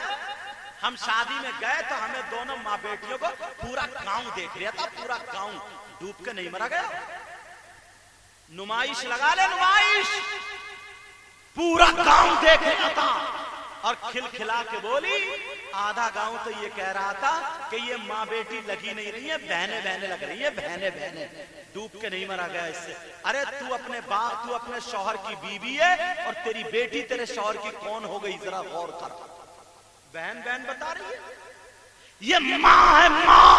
ہم شادی میں گئے تو ہمیں دونوں ماں بیٹیوں کو پورا گاؤں دیکھ رہا تھا، پورا گاؤں. ڈوب کے نہیں مرا گیا؟ نمائش لگا لے، نمائش. پورا گاؤں دیکھ رہا تھا. اور کھل کھلا کے بولی، آدھا گاؤں تو یہ کہہ رہا تھا کہ یہ ماں بیٹی لگی نہیں رہی ہے، بہنیں بہنیں لگ رہی ہیں، بہنیں بہنیں. ڈوب کے نہیں مرا گیا اس سے. ارے تو اپنے باپ، تو اپنے شوہر کی بیوی ہے، اور تیری بیٹی تیرے شوہر کی کون ہو گئی؟ ذرا غور کر. بہن بہن بتا رہی ہے. یہ ماں ہے، ماں.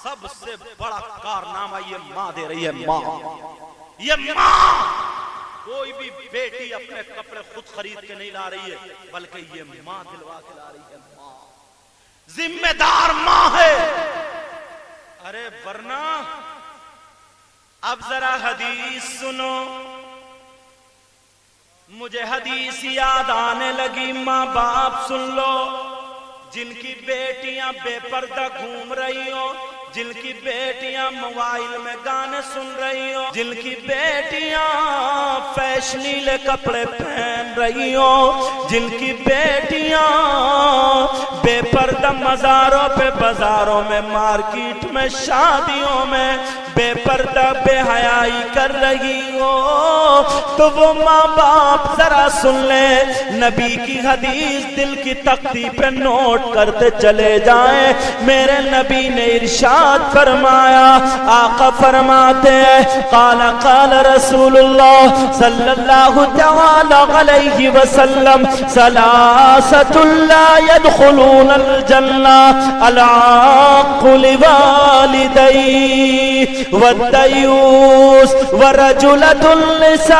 سب سے بڑا کارنامہ یہ ماں دے رہی ہے. ماں، یہ ماں. کوئی بھی بیٹی اپنے کپڑے خود خرید کے نہیں لا رہی ہے، بلکہ یہ ماں دلوا کے لا رہی ہے. ماں ذمہ دار ماں ہے. ارے ورنہ اب ذرا حدیث سنو. مجھے حدیث یاد آنے لگی. ماں باپ سن لو، جن کی بیٹیاں بے پردہ گھوم رہی ہو، جن کی بیٹیاں موبائل میں گانے سن رہی ہو، جن کی بیٹیاں فیشنیلے کپڑے پہن رہی ہو، جن کی بیٹیاں بے پردہ مزاروں پہ، بازاروں میں، مارکیٹ میں، شادیوں میں بے پردہ بے حیائی کر رہی ہو، تو وہ ماں باپ ذرا سن لے. نبی کی حدیث دل کی تختی پہ نوٹ کرتے چلے جائیں. میرے نبی نے ارشاد فرمایا، آقا فرماتے ہیں، قال قال رسول اللہ صلی اللہ تعالی علیہ وسلم، ثلاثۃ لا يدخلون الجنہ، العاق لوالدیہ والدیوس ورجلۃ النساء.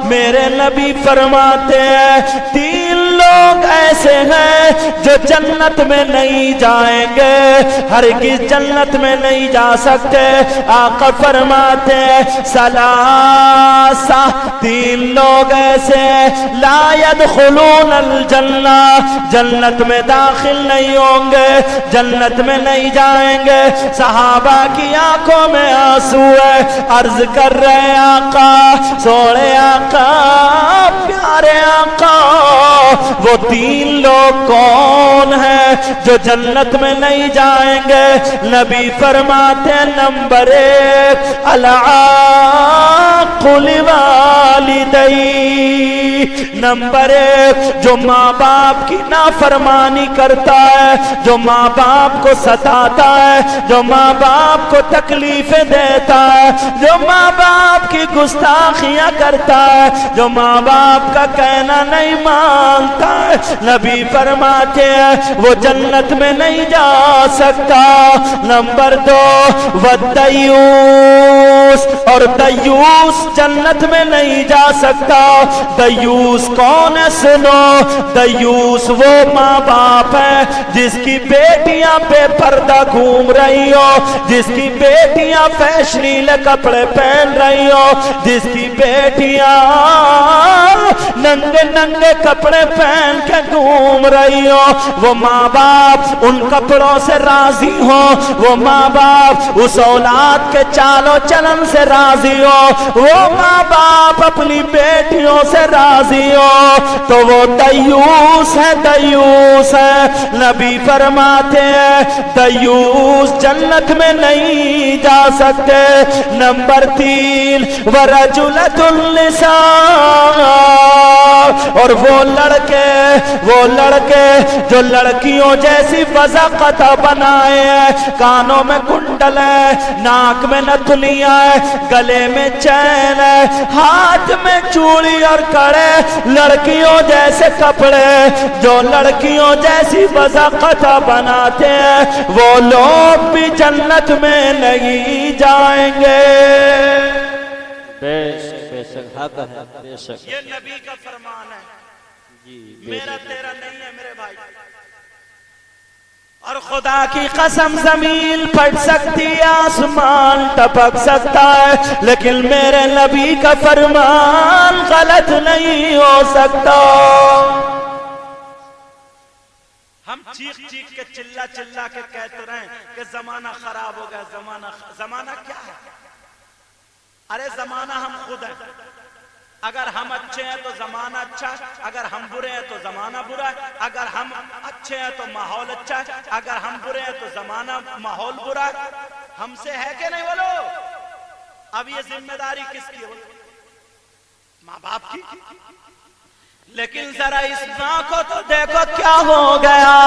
میرے نبی فرماتے ہیں 3 لوگ ایسے ہیں جو جنت میں نہیں جائیں گے، ہرگز جنت میں نہیں جا سکتے. آقا فرماتے ہیں ثلاثہ، 3 لوگ ایسے لا يدخلون الجنہ، جنت میں داخل نہیں ہوں گے، جنت میں نہیں جائیں گے. صحابہ کی آنکھوں میں آنسو ہے، عرض کر رہے آقا، سوڑے آقا، پیارے آقا، وہ 3 لوگ کون ہیں جو جنت میں نہیں جائیں گے؟ نبی فرماتے ہیں نمبر 1 العاق لوالدیہ. نمبر 1 جو ماں باپ کی نافرمانی کرتا ہے، جو ماں باپ کو ستاتا ہے، جو ماں باپ کو تکلیفیں دیتا ہے، جو ماں باپ کی گستاخیاں کرتا ہے، جو ماں باپ کا کہنا نہیں مانتا ہوتا ہے نبی فرماتے ہیں وہ جنت میں نہیں جا سکتا۔ نمبر 2 والدیوس، اور دیوس جنت میں نہیں جا سکتا۔ دیوس کون ہے سنو، دیوس وہ ماں باپ ہے جس کی بیٹیاں بے پردہ گھوم رہی ہو، جس کی بیٹیاں فیشنیلے کپڑے پہن رہی ہو، جس کی بیٹیاں ننگے ننگے کپڑے پہن کے گھوم رہی ہو، وہ ماں باپ ان کپڑوں سے راضی ہو، وہ ماں باپ اس اولاد کے چال و چلن سے راضی ہو، وہ ماں باپ اپنی بیٹیوں سے راضی ہو، تو وہ دیوس ہے، دیوس ہے۔ نبی فرماتے ہیں دیوس جنت میں نہیں جا سکتے۔ نمبر 3 ورجلۃ النساء، اور وہ لڑکے جو لڑکیوں جیسی وضاقت بنائے ہیں، کانوں میں کنڈل ہے، ناک میں نتھنیاں ہے، گلے میں چین ہے، ہاتھ میں چوڑی اور کڑے، لڑکیوں جیسے کپڑے، جو لڑکیوں جیسی وضاقت بناتے ہیں، وہ لوگ بھی جنت میں نہیں جائیں گے۔ بے شک حق ہے، بے شک یہ نبی کا فرمان ہے، جی، میرا تیرا نہیں ہے میرے بھائی۔ اور خدا کی قسم زمین پھٹ سکتی ہے، آسمان ٹپک سکتا ہے، لیکن میرے نبی کا فرمان غلط نہیں ہو سکتا۔ ہم چیخ چیخ کے چلا چلا کے کہتے رہے کہ زمانہ خراب ہو گیا، زمانہ کیا ہے؟ ارے زمانہ ہم خود ہیں۔ اگر ہم اچھے ہیں تو زمانہ اچھا ہے، اگر ہم برے ہیں تو زمانہ برا ہے، اگر ہم اچھے ہیں تو ماحول اچھا ہے، اگر ہم برے ہیں تو زمانہ ماحول برا ہے۔ ہم سے ہے کہ نہیں بولو؟ اب یہ ذمہ داری کس کی ہے؟ ماں باپ کی۔ لیکن ذرا اس ماں کو تو دیکھو کیا ہو گیا۔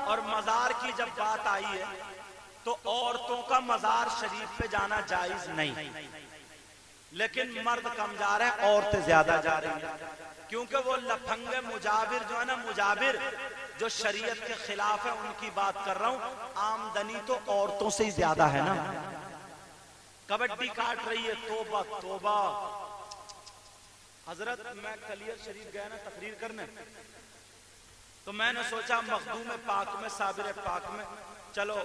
اور مزار کی جب بات آئی ہے تو عورتوں کا مزار شریف پہ جانا جائز نہیں، لیکن مرد کم جا رہے ہیں، عورتیں زیادہ جا رہی ہیں، کیونکہ وہ لفنگ مجابر جو ہے نا، مجابر جو شریعت کے خلاف ہے، ان کی بات کر رہا ہوں۔ آمدنی تو عورتوں سے ہی زیادہ ہے نا۔ کبڈی کاٹ رہی ہے، توبہ توبہ۔ حضرت میں کلیر شریف گیا نا تقریر کرنے، تو میں نے سوچا مخدوم پاک میں، صابر پاک میں چلو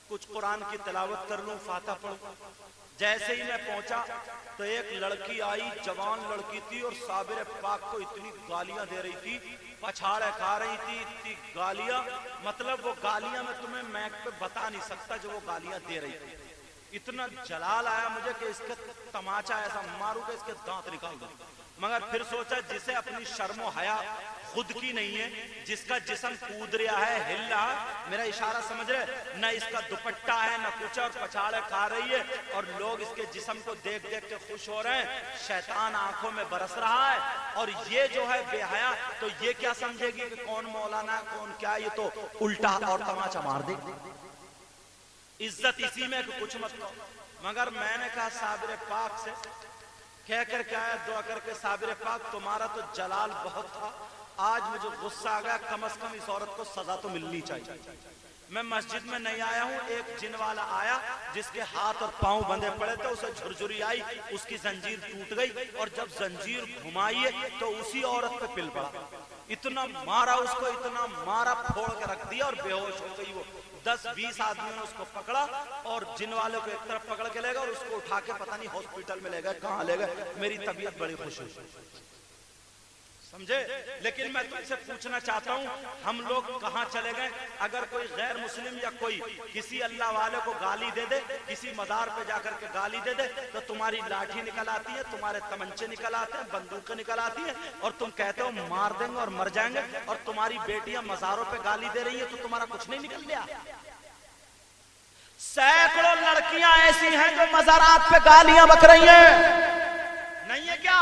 کچھ قرآن کی تلاوت کر لوں، فاتحہ پڑھوں۔ جیسے ہی میں پہنچا تو ایک لڑکی آئی، جوان لڑکی تھی، اور صابر پاک کو اتنی گالیاں دے رہی تھی، پچھاڑے کھا رہی تھی، اتنی گالیاں، مطلب وہ گالیاں میں تمہیں میک پہ بتا نہیں سکتا جو وہ گالیاں دے رہی تھی۔ اتنا جلال آیا مجھے کہ اس کا تماچا ایسا ماروں کہ اس کے دانت نکال دوں، مگر پھر سوچا جسے اپنی شرم و حیا خود کی نہیں ہے، جس کا جسم کود رہا ہے، ہل رہا ہے، میرا اشارہ سمجھ رہے، نہ اس کا دوپٹہ ہے نہ کچھ، اور پچھاڑے کھا رہی ہے، اور لوگ اس کے جسم کو دیکھ دیکھ کے خوش ہو رہے ہیں، شیطان آنکھوں میں برس رہا ہے، اور یہ جو ہے بے حیا، تو یہ کیا سمجھے گی کہ کون مولانا ہے کون کیا، یہ تو الٹا اور تماچا مار دے۔ عزت اسی میں کہ کچھ مت کرو۔ مگر میں نے کہا صابر پاک سے کہہ کر کے آیا، دعا کر کے، صابر پاک تمہارا تو جلال بہت تھا، آج مجھے غصہ آ گیا، کم از کم اس عورت کو سزا تو ملنی چاہیے۔ میں مسجد میں نہیں آیا ہوں، ایک جن والا آیا جس کے ہاتھ اور پاؤں بندھے پڑے تھے، اسے جھرجھری آئی، اس کی زنجیر ٹوٹ گئی، اور جب زنجیر گھمائی ہے تو اسی عورت پہ پل پڑا، اتنا مارا اس کو، اتنا مارا، پھوڑ کے رکھ دیا اور بے ہوش ہو گئی۔ وہ 10-20 آدمیوں نے اس کو پکڑا اور جن والوں کو ایک طرف پکڑ کے لے گئے اور اس کو اٹھا کے پتہ نہیں ہاسپٹل میں لے گئے، کہاں لے گئے۔ میری طبیعت بڑی خوش ہوئی، سمجھے؟ لیکن میں تم سے پوچھنا چاہتا ہوں، ہم لوگ کہاں چلے گئے؟ اگر کوئی غیر مسلم یا کوئی کسی اللہ والے کو گالی دے دے، کسی مزار پہ جا کر کے گالی دے دے، تو تمہاری لاٹھی نکل آتی ہے، تمہارے تمنچے نکل آتے ہیں، بندوقیں نکل آتی ہیں، اور تم کہتے ہو مار دیں گے اور مر جائیں گے، اور تمہاری بیٹیاں مزاروں پہ گالی دے رہی ہیں تو تمہارا کچھ نہیں نکل گیا؟ سینکڑوں لڑکیاں ایسی ہیں جو مزارات پہ گالیاں بک رہی ہیں، نہیں ہے کیا؟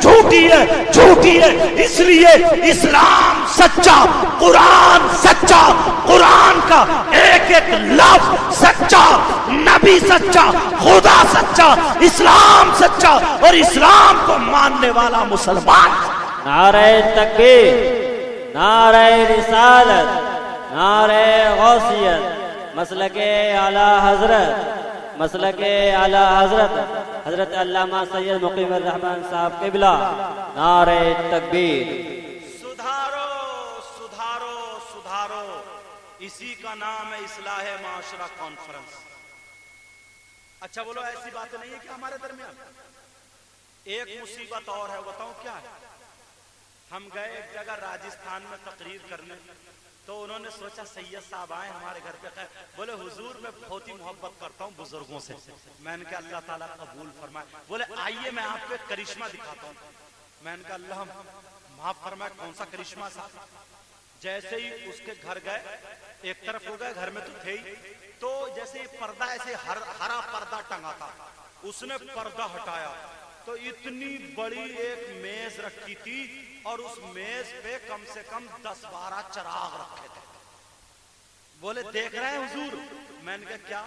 جھوٹی ہے جھوٹی ہے، اس لیے اسلام سچا، قرآن سچا، قرآن کا ایک ایک لفظ سچا، نبی سچا، خدا سچا، اسلام سچا، اور اسلام کو ماننے والا مسلمان۔ نعرہ تکبیر، نعرہ رسالت، نعرہ غوثیت، مسلک اعلی حضرت، مسلک اعلی حضرت حضرت علامہ سید مقیم الرحمن صاحب قبلہ، نعرہ تکبیر۔ سدھارو سدھارو سدھارو، اسی کا نام ہے اصلاح معاشرہ کانفرنس۔ اچھا بولو، ایسی بات نہیں ہے کہ ہمارے درمیان ایک مصیبت اور ہے، بتاؤں کیا ہے؟ ہم گئے ایک جگہ راجستھان میں تقریر کرنے، تو انہوں نے سوچا سید صاحب آئے ہمارے گھر پہ، بولے حضور میں بہت ہی محبت کرتا ہوں بزرگوں سے۔ میں نے کہا اللہ تعالیٰ قبول فرمائے۔ بولے آئیے میں آپ کو ایک کرشمہ دکھاتا ہوں۔ میں نے کہا اللہ معاف فرمائے، کون سا کرشمہ صاحب؟ جیسے ہی اس کے گھر گئے، ایک طرف ہو گئے، گھر میں تو تھے ہی، تو جیسے پردہ ایسے ہرا پردہ ٹنگا تھا، اس نے پردہ ہٹایا تو اتنی بڑی ایک میز رکھی تھی، اور اس میز پہ کم سے کم 10-12 چراغ رکھے تھے۔ بولے دیکھ رہے ہیں حضور؟ میں نے کہا کیا؟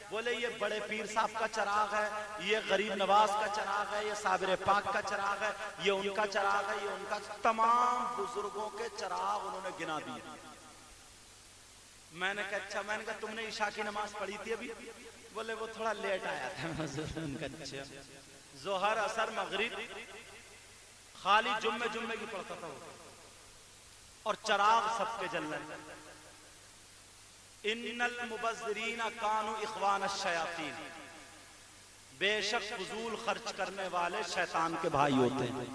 بولے یہ بڑے پیر صاحب کا چراغ ہے، یہ غریب نواز کا چراغ ہے، یہ صابر پاک کا چراغ ہے، یہ ان کا چراغ ہے، یہ ان کا، تمام بزرگوں کے چراغ انہوں نے گنا دیے۔ میں نے کہا اچھا، میں نے کہا تم نے عشاء کی نماز پڑھی تھی ابھی؟ بولے وہ تھوڑا لیٹ آیا تھا۔ اچھا، ظہر عصر مغرب خالی جمعے کی پڑھتا تھا وہ، اور چراغ سب کے جل رہے۔ ان المبذرین کانوا اخوان الشیاطین، بے شک فضول خرچ کرنے والے شیطان کے بھائی ہوتے ہیں۔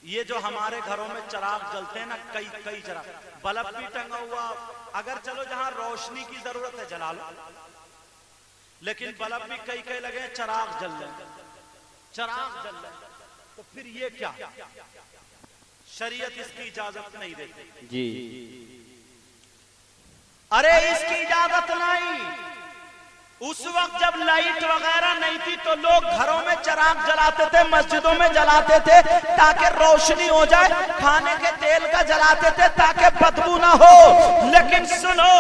یہ جو ہمارے گھروں میں چراغ جلتے ہیں نا، کئی چراغ، بلب بھی ٹنگا ہوا، اگر چلو جہاں روشنی کی ضرورت ہے جلا لو، لیکن بلب بھی کئی لگے ہیں، چراغ جل رہے، چراغ جل رہے، تو پھر یہ کیا؟ شریعت اس کی اجازت نہیں دیتی جی، ارے اس کی اجازت نہیں۔ اس وقت جب لائٹ وغیرہ نہیں تھی تو لوگ گھروں میں چراغ جلاتے تھے، مسجدوں میں جلاتے تھے تاکہ روشنی ہو جائے، کھانے کے تیل کا جلاتے تھے تاکہ بدبو نہ ہو۔ لیکن سنو،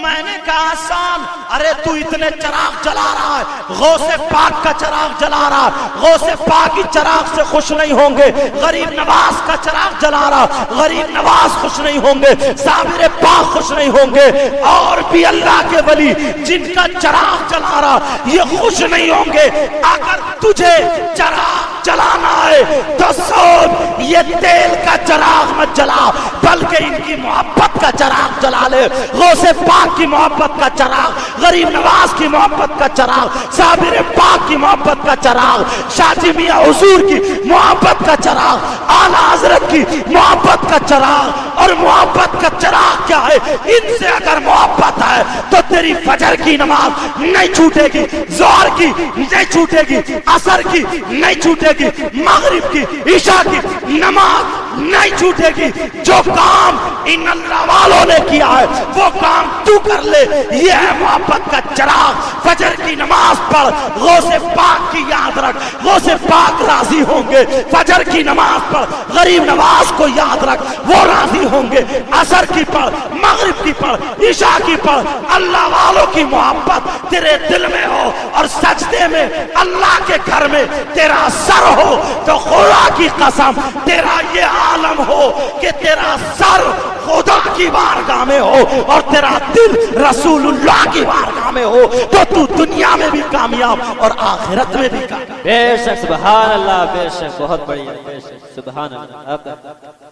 میں نے کہا آسان، ارے تو اتنے چراغ جلا رہا ہے، غوث پاک کا چراغ جلا رہا ہے، غوث پاک کی چراغ سے خوش نہیں ہوں گے، غریب نواز کا چراغ جلا رہا، غریب نواز خوش نہیں ہوں گے، صابر پاک خوش نہیں ہوں گے، اور بھی اللہ کے ولی جن کا چراغ جلا رہا یہ خوش نہیں ہوں گے۔ اگر تجھے چراغ جلانا ہے تو سوچ، یہ تیل کا چراغ مت جلا، بلکہ ان کی محبت کا چراغ جلا لے، غوث پاک کی محبت کا چراغ، غریب نواز کی محبت کا چراغ، صابر پاک کی محبت کا چراغ، شاہ جی میاں حضور کی محبت کا چراغ، اعلیٰ حضرت کی محبت کا چراغ۔ اور محبت کا چراغ کیا ہے؟ ان سے اگر محبت ہے تو تیری فجر کی نماز نہیں چھوٹے گی، ظہر کی نہیں چھوٹے گی، عصر کی نہیں چھوٹے گی، مغرب کی، عشاء کی نماز نہیں چھوٹے گی۔ جو کام ان اللہ والوں نے کیا ہے وہ کام تو کر لے، یہ ہے محبت کا چراغ۔ فجر کی نماز پڑھ، غوث پاک کی یاد رکھ، غوث پاک راضی ہوں گے۔ فجر کی نماز پڑھ، غریب نواز کو یاد رکھ، وہ راضی ہوں گے۔ عصر کی پڑھ، مغرب کی پڑھ، عشاء کی پڑھ، اللہ والوں کی محبت تیرے دل میں ہو اور سجدے میں اللہ کے گھر میں تیرا سر ہو تو خدا کی قسم تیرا یہ عالم ہو کہ تیرا سر خدا کی بارگاہ میں ہو اور تیرا دل رسول اللہ کی بارگاہ میں ہو، تو تو دنیا میں بھی کامیاب اور آخرت میں بھی کامیاب۔ بے شک، سبحان اللہ، بے شک، بہت بڑھیا، بے شک، سبحان اللہ۔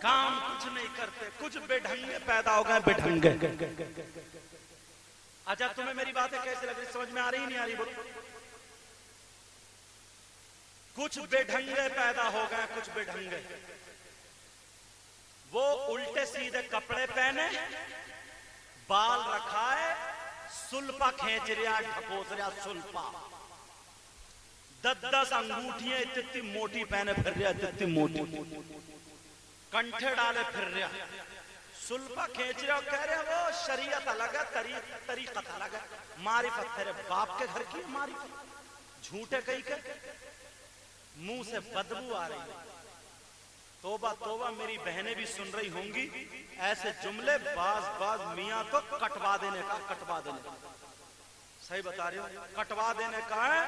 کام کچھ نہیں کرتے، کچھ بے ڈھنگے پیدا ہو گئے، بے ڈھنگے۔ اچھا تمہیں میری باتیں کیسے لگ رہی، سمجھ میں آ رہی نہیں آ رہی؟ بولو، کچھ بے ڈھنگے پیدا ہو گئے، کچھ بے ڈھنگے، وہ الٹے سیدھے کپڑے پہنے، بال رکھا ہے، سلپا کھینچ رہا، ڈھکوس رہا سلپا، 10 انگوٹھیاں اتنی موٹی پہنے پھر رہا، اتنی موٹی، کنٹھے ڈالے پھر رہا، سلپا کھینچ رہا، کہہ رہے وہ شریعت الگ ہے، طریقت الگ ہے، معرفت تیرے باپ کے گھر کی معرفت، جھوٹے کئی کہ منہ سے بدبو آ رہی ہے. توبہ توبہ میری بہنیں بھی سن رہی ہوں گی. ایسے جملے بعض میاں تو کٹوا دینے کا صحیح بتا رہے ہو, کٹوا دینے کا ہے.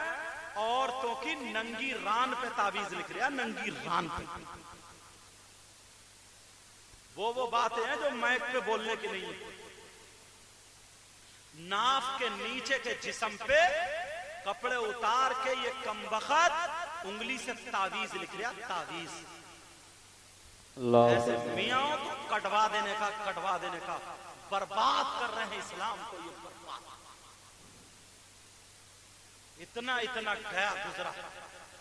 عورتوں کی ننگی ران پہ تعویذ لکھ رہا, ننگی ران پہ. وہ باتیں ہیں جو مائک پہ بولنے کی نہیں ہے. ناف کے نیچے کے جسم پہ کپڑے اتار کے یہ کمبخت انگلی سے تعویذ لکھ رہا, تعویذ. ایسے میاں تو کٹوا دینے کا برباد کر رہے ہیں اسلام کو. یہ برباد اتنا گیا گزرا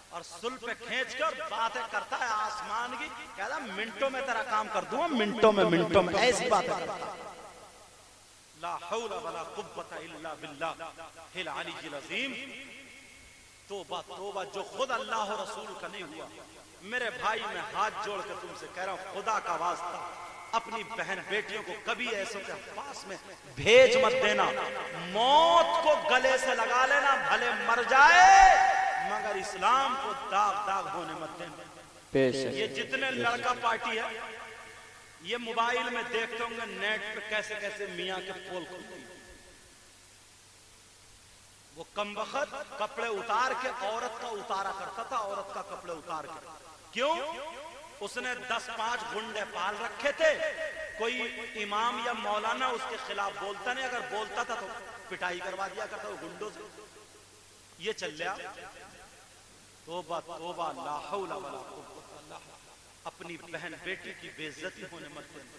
اور سل پہ کھینچ کر باتیں کرتا ہے آسمان کی. کہتا منٹوں میں تیرا کام کر دوں, منٹوں میں ایسی باتیں کرتا. لا حول ولا قوت الا باللہ العلی العظیم. توبہ جو خود اللہ و رسول کا نہیں ہوا. میرے بھائی میں ہاتھ جوڑ کے تم سے کہہ رہا ہوں, خدا کا واسطہ اپنی بہن بیٹیوں کو کبھی ایسے کے پاس میں بھیج مت دینا. موت کو گلے سے لگا لینا, بھلے مر جائے مگر اسلام کو داغ ہونے مت دینا. یہ جتنے لڑکا پارٹی ہے یہ موبائل میں دیکھتے ہوں گے نیٹ پہ کیسے میاں کے پول کھلتے ہیں. وہ کمبخت کپڑے اتار کے عورت کا اتارا کرتا تھا, عورت کا کپڑے اتار کے. کیوں؟ اس نے 10-5 گنڈے پال رکھے تھے. کوئی امام یا مولانا اس کے خلاف بولتا نہیں, اگر بولتا تھا تو پٹائی کروا دیا کرتا وہ گنڈوں سے. یہ چل لیا. توبہ لا حول ولا قوت الا باللہ. اپنی بہن بیٹی کی بے عزتی ہونے مت دینا.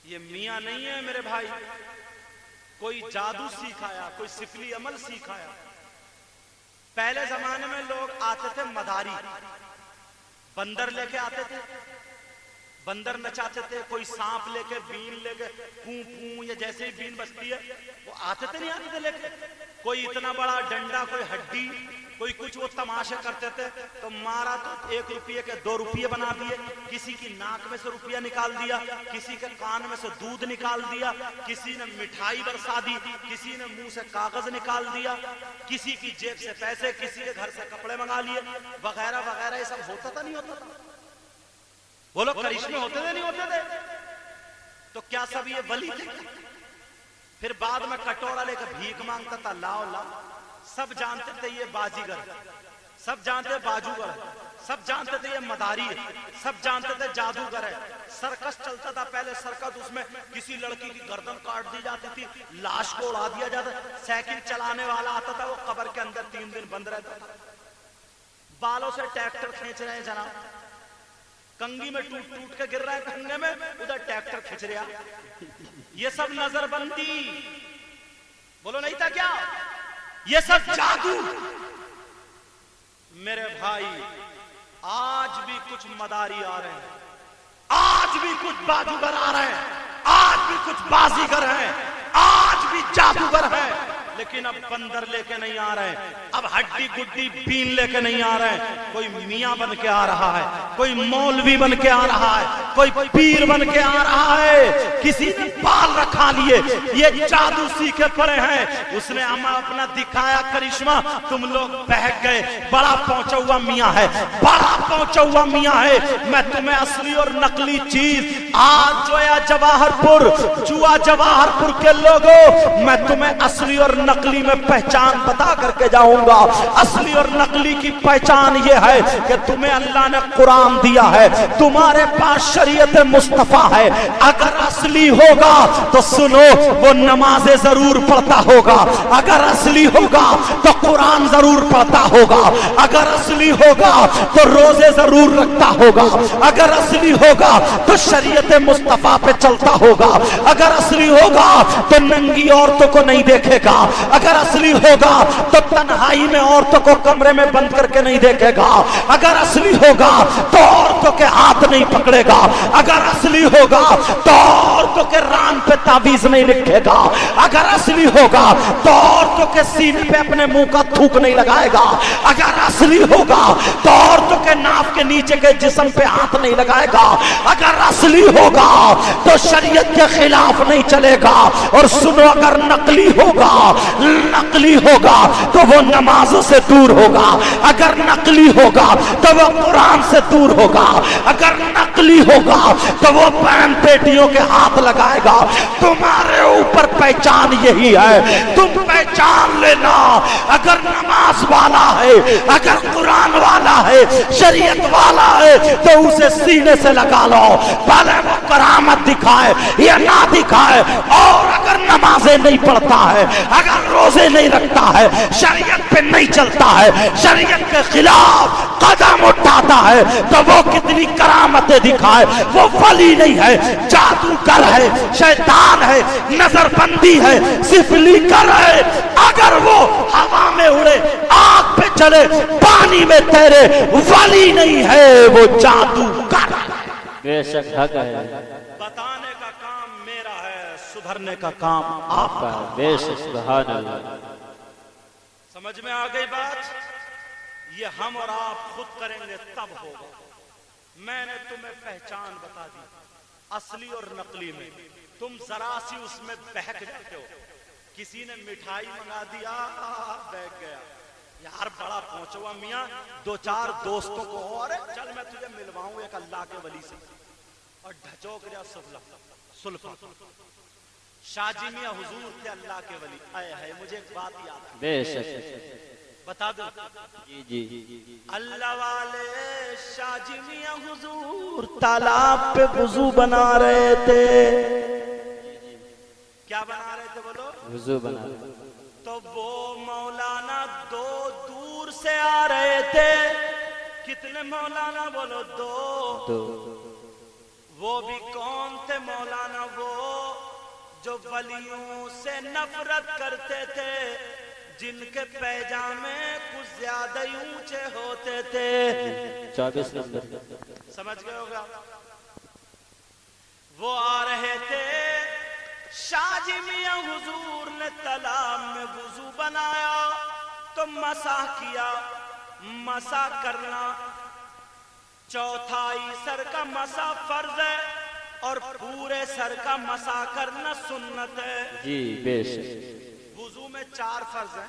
یہ میاں نہیں ہے میرے بھائی کوئی جادو سکھایا, کوئی سفلی عمل سکھایا. پہلے زمانے میں لوگ آتے تھے مداری, بندر لے کے آتے تھے, بندر نچاتے تھے. کوئی سانپ لے کے, بین لے کے, پوں یا جیسے ہی بین بجتی ہے وہ آتے تھے, نہیں آتے تھے لے کے. کوئی اتنا بڑا ڈنڈا, کوئی ہڈی, کوئی کچھ, وہ تماشے کرتے تھے. تو مارا تو 1 روپیے کے 2 روپیے بنا دیے. کسی کی ناک میں سے روپیہ نکال دیا, کسی کے کان میں سے دودھ نکال دیا, کسی نے مٹھائی برسا دی, کسی نے منہ سے کاغذ نکال دیا, کسی کی جیب سے پیسے, کسی کے گھر سے کپڑے منگا لیے وغیرہ وغیرہ. یہ سب ہوتا تھا نہیں ہوتا تھا؟ بولو کرشمے ہوتے تھے نہیں ہوتے تھے؟ تو کیا سب یہ ولی تھے؟ پھر بعد میں کٹورا لے کے بھیک مانگتا تھا, لاؤ لاؤ. سب جانتے تھے یہ بازیگر, سب جانتے تھے باجوگر, سب جانتے تھے یہ مداری ہے, سب جانتے تھے جادوگر ہے. سرکس چلتا تھا پہلے سرکس, اس میں کسی لڑکی کی گردن کاٹ دی جاتی تھی, لاش کو اڑا دیا جاتا. سائیکل چلانے والا آتا تھا, وہ قبر کے اندر 3 دن بند رہتا تھا. بالوں سے ٹریکٹر کھینچ رہے ہیں جناب, کنگھی میں ٹوٹ کے گر رہا ہے کنگھے میں, ادھر ٹریکٹر کھینچ رہا. یہ سب نظر بندی, بولو نہیں تھا کیا؟ یہ سب جادو. میرے بھائی آج بھی کچھ مداری آ رہے ہیں, آج بھی کچھ باجوگر آ رہے ہیں, آج بھی کچھ بازیگر ہیں, آج بھی جادوگر ہیں. لیکن اب بندر لے کے نہیں آ رہے, اب ہڈی گڈی بین لے کے نہیں آ رہے. کوئی میاں بن کے آ رہا ہے, کوئی مولوی بن کے آ رہا ہے, کوئی پیر بن کے آ رہا ہے. کسی نے بال رکھا لیے, یہ جادو سیکھے پڑے ہیں. اس نے اپنا دکھایا کرشمہ, تم لوگ بہک گئے. بڑا پہنچا ہوا میاں ہے, بڑا پہنچا ہوا میاں ہے. میں تمہیں اصلی اور نقلی چیز آج جویا جواہر پور کے لوگوں, میں تمہیں اصلی اور نقلی میں پہچان بتا کر کے جاؤں گا. اصلی اور نقلی کی پہچان یہ ہے کہ تمہیں اللہ نے قرآن دیا ہے, تمہارے پاس شریعت مصطفیٰ ہے. اگر اصلی ہوگا تو سنو, وہ نمازیں ضرور پڑھتا ہوگا. اگر اصلی ہوگا تو قرآن ضرور پڑھتا ہوگا. اگر اصلی ہوگا تو روزے ضرور رکھتا ہوگا. اگر اصلی ہوگا تو شریعت مصطفیٰ پہ چلتا ہوگا. اگر اصلی ہوگا تو ننگی عورتوں کو نہیں دیکھے گا. اگر اصلی ہوگا تو تنہائی میں عورتوں کو کمرے میں بند کر کے نہیں دیکھے گا. اگر اصلی ہوگا تو عورتوں کے ہاتھ نہیں پکڑے گا، اگر اصلی ہوگا تو عورتوں کے ران پہ تعویذ نہیں لکھے گا، اگر اصلی ہوگا تو عورتوں کے سینے پہ اپنے منہ کا تھوک نہیں لگائے گا، اگر اصلی ہوگا تو عورتوں کے ناف کے نیچے کے جسم پہ ہاتھ نہیں لگائے گا، اگر اصلی ہوگا تو شریعت کے خلاف نہیں چلے گا۔ اور سنو، اگر نقلی ہوگا تو وہ نمازوں سے دور ہوگا، اگر نقلی ہوگا تو وہ قرآن سے دور ہوگا، اگر نقلی ہوگا تو وہ بہن بیٹیوں کے ہاتھ لگائے گا۔ تمہارے اوپر پہچان یہی ہے، تم پہچان لینا، اگر نماز والا ہے، اگر قرآن والا ہے، شریعت والا ہے تو اسے سینے سے لگا لو، بھلے وہ کرامت دکھائے یا نہ دکھائے۔ اور اگر نمازیں نہیں پڑھتا ہے، اگر روزے نہیں رکھتا ہے، شریعت پہ نہیں چلتا ہے، شریعت کے خلاف قدم اٹھاتا ہے تو وہ کتنی کرامتیں دکھائے، وہ ولی نہیں ہے، جادوگر ہے، شیطان ہے، نظر بندی ہے، سفلی کر ہے۔ اگر وہ ہوا میں اڑے، آگ پہ چلے، پانی میں تیرے، ولی نہیں ہے، وہ جادوگر ہے۔ بے شک حق ہے، بتانے کا کام میرا ہے، سدھرنے کا کام آپ کا ہے۔ بے شک، سبحان اللہ۔ سمجھ میں آ گئی بات؟ یہ ہم اور آپ خود کریں گے تب ہوگا۔ میں نے تمہیں پہچان بتا دی اصلی اور نقلی میں، تم ذرا سی اس میں بہک جاتے ہو۔ کسی نے مٹھائی منگا دیا، بہک گیا، یار بڑا پہنچا ہوا میاں، دو چار دوستوں کو اور چل میں تجھے ملواؤں ایک اللہ کے ولی سے، اور ڈھچوک جا سلفا۔ شاہ جی میاں حضور تھے اللہ کے ولی، آئے ہے مجھے ایک بات یاد ہے، بے شک بتا دو۔ جی اللہ والے شاہ جی میاں حضور تالاب پہ وضو بنا رہے تھے۔ کیا بنا رہے تھے بولو؟ وضو بنا۔ تو وہ مولانا دو دور سے آ رہے تھے۔ کتنے مولانا بولو؟ دو۔ وہ بھی کون تھے مولانا؟ وہ جو ولیوں سے نفرت کرتے تھے، جن کے پیجامے کچھ زیادہ ہی اونچے ہوتے تھے۔ 24 نمبر سمجھ گئے ہوگا؟ وہ آ رہے تھے، شاہ جی میاں حضور نے تالاب میں وضو بنایا تو مسح کیا۔ مسح کرنا چوتھائی سر کا مسح فرض ہے اور پورے سر کا مسح کرنا سنت ہے۔ جی بے شک۔ وضو میں 4 فرض ہیں۔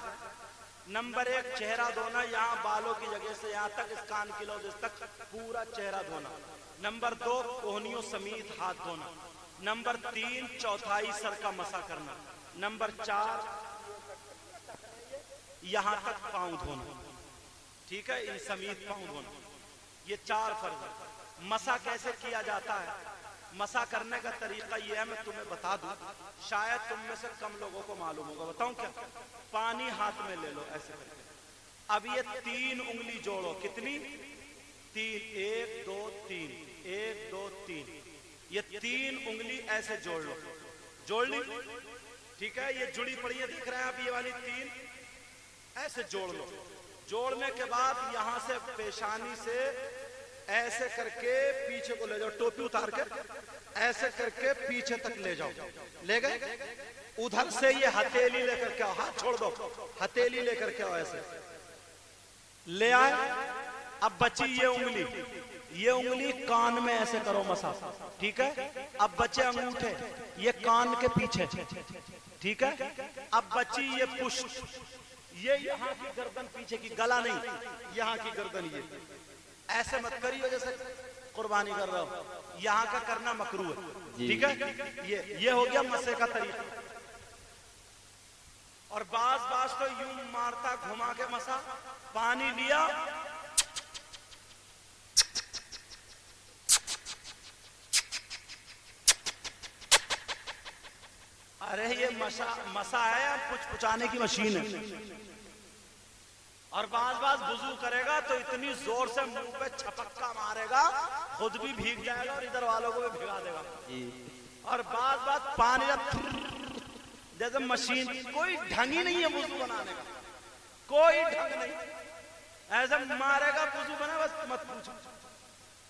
نمبر 1 چہرہ دھونا، یہاں بالوں کی جگہ سے یہاں تک، اس کان کی لوز تک پورا چہرہ دھونا۔ نمبر 2 کوہنیوں سمیت ہاتھ دھونا۔ نمبر 3 چوتھائی سر کا مسح کرنا۔ نمبر 4 یہاں تک پاؤں دھونا، ٹھیک ہے، ان سمیت پاؤں دھونا۔ یہ 4 فرض ہیں۔ مسح کیسے کیا جاتا ہے؟ مسح کرنے کا طریقہ یہ ہے، میں تمہیں بتا دوں، شاید تم میں سے کم لوگوں کو معلوم ہوگا۔ بتاؤں کیا؟ پانی ہاتھ میں لے لو ایسے کر کے، اب یہ 3 انگلی جوڑو۔ کتنی؟ 3، 1 2 3، 1 2 3۔ یہ 3 انگلی ایسے جوڑ لو۔ جوڑ لی؟ ٹھیک ہے، یہ جڑی پڑی ہے، دیکھ رہے ہیں آپ، یہ والی 3 ایسے جوڑ لو۔ جوڑنے کے بعد یہاں سے پیشانی سے ایسے کر کے پیچھے کو لے جاؤ، ٹوپی اتار کے ایسے کر کے پیچھے تک لے جاؤ۔ لے گئے؟ ادھر سے یہ ہتھیلی لے کر کے آؤ، ہاتھ چھوڑ دو، ہتھیلی لے کر کے آؤ، ایسے لے آئے۔ اب بچی یہ انگلی کان میں ایسے کرو مسح، ٹھیک ہے۔ اب بچے انگوٹھے، یہ کان کے پیچھے، ٹھیک ہے۔ اب بچی یہ پشت، یہ یہاں کی گردن پیچھے کی، گلا نہیں، یہاں کی گردن۔ یہ ایسے مت کریو جیسے قربانی کر رہا ہو، یہاں کا کرنا مکروہ ہے، ٹھیک ہے۔ یہ ہو گیا مسح کا طریقہ۔ اور بعض تو یوں مارتا گھما کے مسح، پانی لیا، ارے یہ مسح ہے یا پچ پچانے کی مشین ہے۔ اور بعض وضو کرے گا تو اتنی زور سے منہ پہ چھپکا مارے گا، خود بھی بھیگ جائے گا اور ادھر والوں کو بھی بھگا دے گا۔ اور بعض پانی جیسے مشین، کوئی ڈھنگ ہی نہیں ہے وضو بنانے کا، کوئی ڈھنگ نہیں، ایسے مارے گا وضو بنا، بس مت پوچھو۔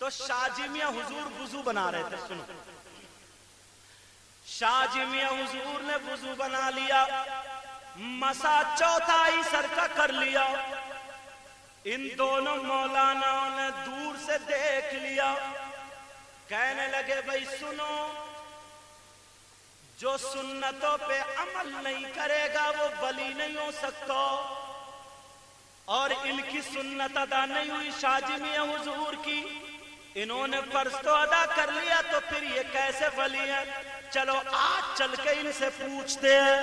تو شاہ جی میاں حضور وضو بنا رہے تھے. سنو, شاہ جی میاں حضور نے وضو بنا لیا, مسا چوتھائی سر کا کر لیا. ان دونوں مولاناؤں نے دور سے دیکھ لیا, کہنے لگے بھائی سنو, جو سنتوں پہ عمل نہیں کرے گا وہ ولی نہیں ہو سکتا. اور ان کی سنت ادا نہیں ہوئی شاہ جی میاں حضور کی, انہوں نے فرض تو ادا کر لیا, تو پھر یہ کیسے ولی ہیں؟ چلو آج چل کے ان سے پوچھتے ہیں.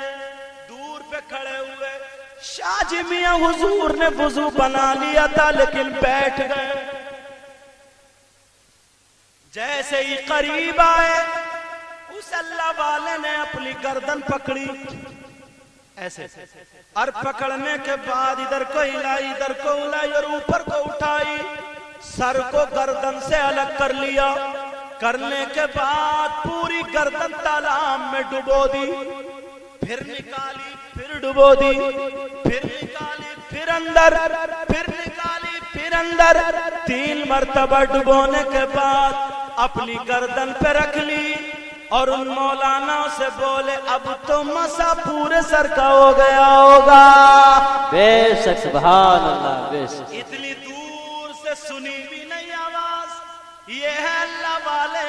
دور پہ کھڑے ہوئے, شاہ جی میاں حضور نے وضو بنا لیا تھا لیکن بیٹھ گئے. جیسے ہی قریب آئے, اس اللہ والے نے اپنی گردن پکڑی ایسے, اور پکڑنے کے بعد ادھر کو ہلائی, ادھر کو ہلائی, اور اوپر کو اٹھائی, سر کو گردن سے الگ کر لیا. کرنے کے بعد پوری گردن تالاب میں ڈبو دی, پھر نکالی, پھر ڈبو دی, پھر نکالی, پھر اندر, پھر نکالی, پھر اندر. 3 مرتبہ ڈبونے کے بعد اپنی گردن پہ رکھ لی, اور ان مولانا سے بولے اب تو مسا پورے سر کا ہو گیا ہوگا. بے شک سبحان اللہ, بے شک. اتنی دور سے سنی بھی نہیں آواز. یہ ہے اللہ والے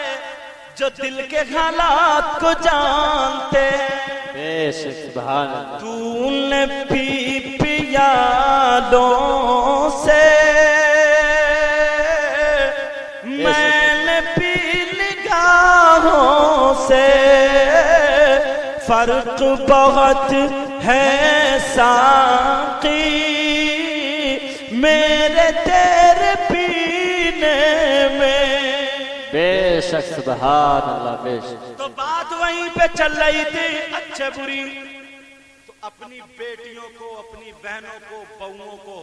جو دل کے حالات کو جانتے ہیں. بے شک سبحان اللہ. تو نے پی پیالوں سے, میں نے پی نگاہوں سے, فرق بہت ہے ساقی میرے تیرے پینے میں. بے شک سبحان اللہ, بے شک. تو بات وہیں پہ چل رہی تھی اچھے بری. تو اپنی بیٹیوں کو, اپنی بہنوں کو, بہوؤں کو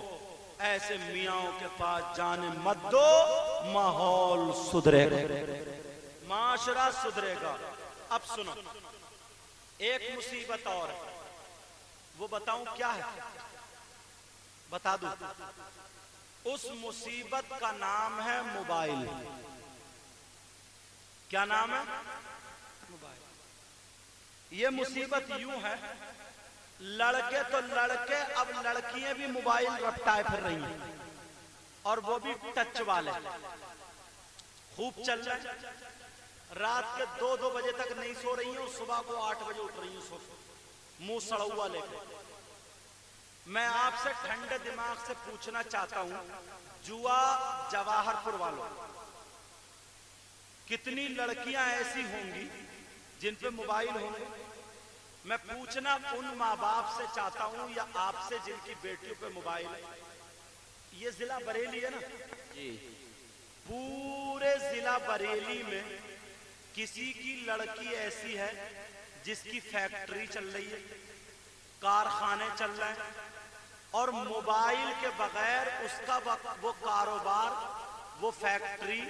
ایسے میاں کے پاس جانے مت دو, ماحول سدھرے گا, معاشرہ سدھرے گا. اب سنو, ایک مصیبت اور ہے, وہ بتاؤں کیا ہے؟ بتا دوں. اس مصیبت کا نام ہے موبائل. کیا نام ہے؟ موبائل. یہ مصیبت یوں ہے, لڑکے تو لڑکے, اب لڑکیاں بھی موبائل رپٹائے پھر رہی ہیں, اور وہ بھی ٹچ والے, خوب چل رہے ہیں. رات کے 2 بجے تک نہیں سو رہی ہیں, صبح کو 8 بجے اٹھ رہی ہیں, منہ سڑا ہوا لے کے. میں آپ سے ٹھنڈے دماغ سے پوچھنا چاہتا ہوں, جوا جواہر پور والوں, کتنی لڑکیاں ایسی ہوں گی جن پہ موبائل ہوں گے؟ میں پوچھنا ان ماں باپ سے چاہتا ہوں یا آپ سے جن کی بیٹیوں پہ موبائل ہے. یہ ضلع بریلی ہے نا جی, پورے ضلع بریلی میں کسی کی لڑکی ایسی ہے جس کی فیکٹری چل رہی ہے, کارخانے چل رہے ہیں, اور موبائل کے بغیر اس کا وہ کاروبار, وہ فیکٹری,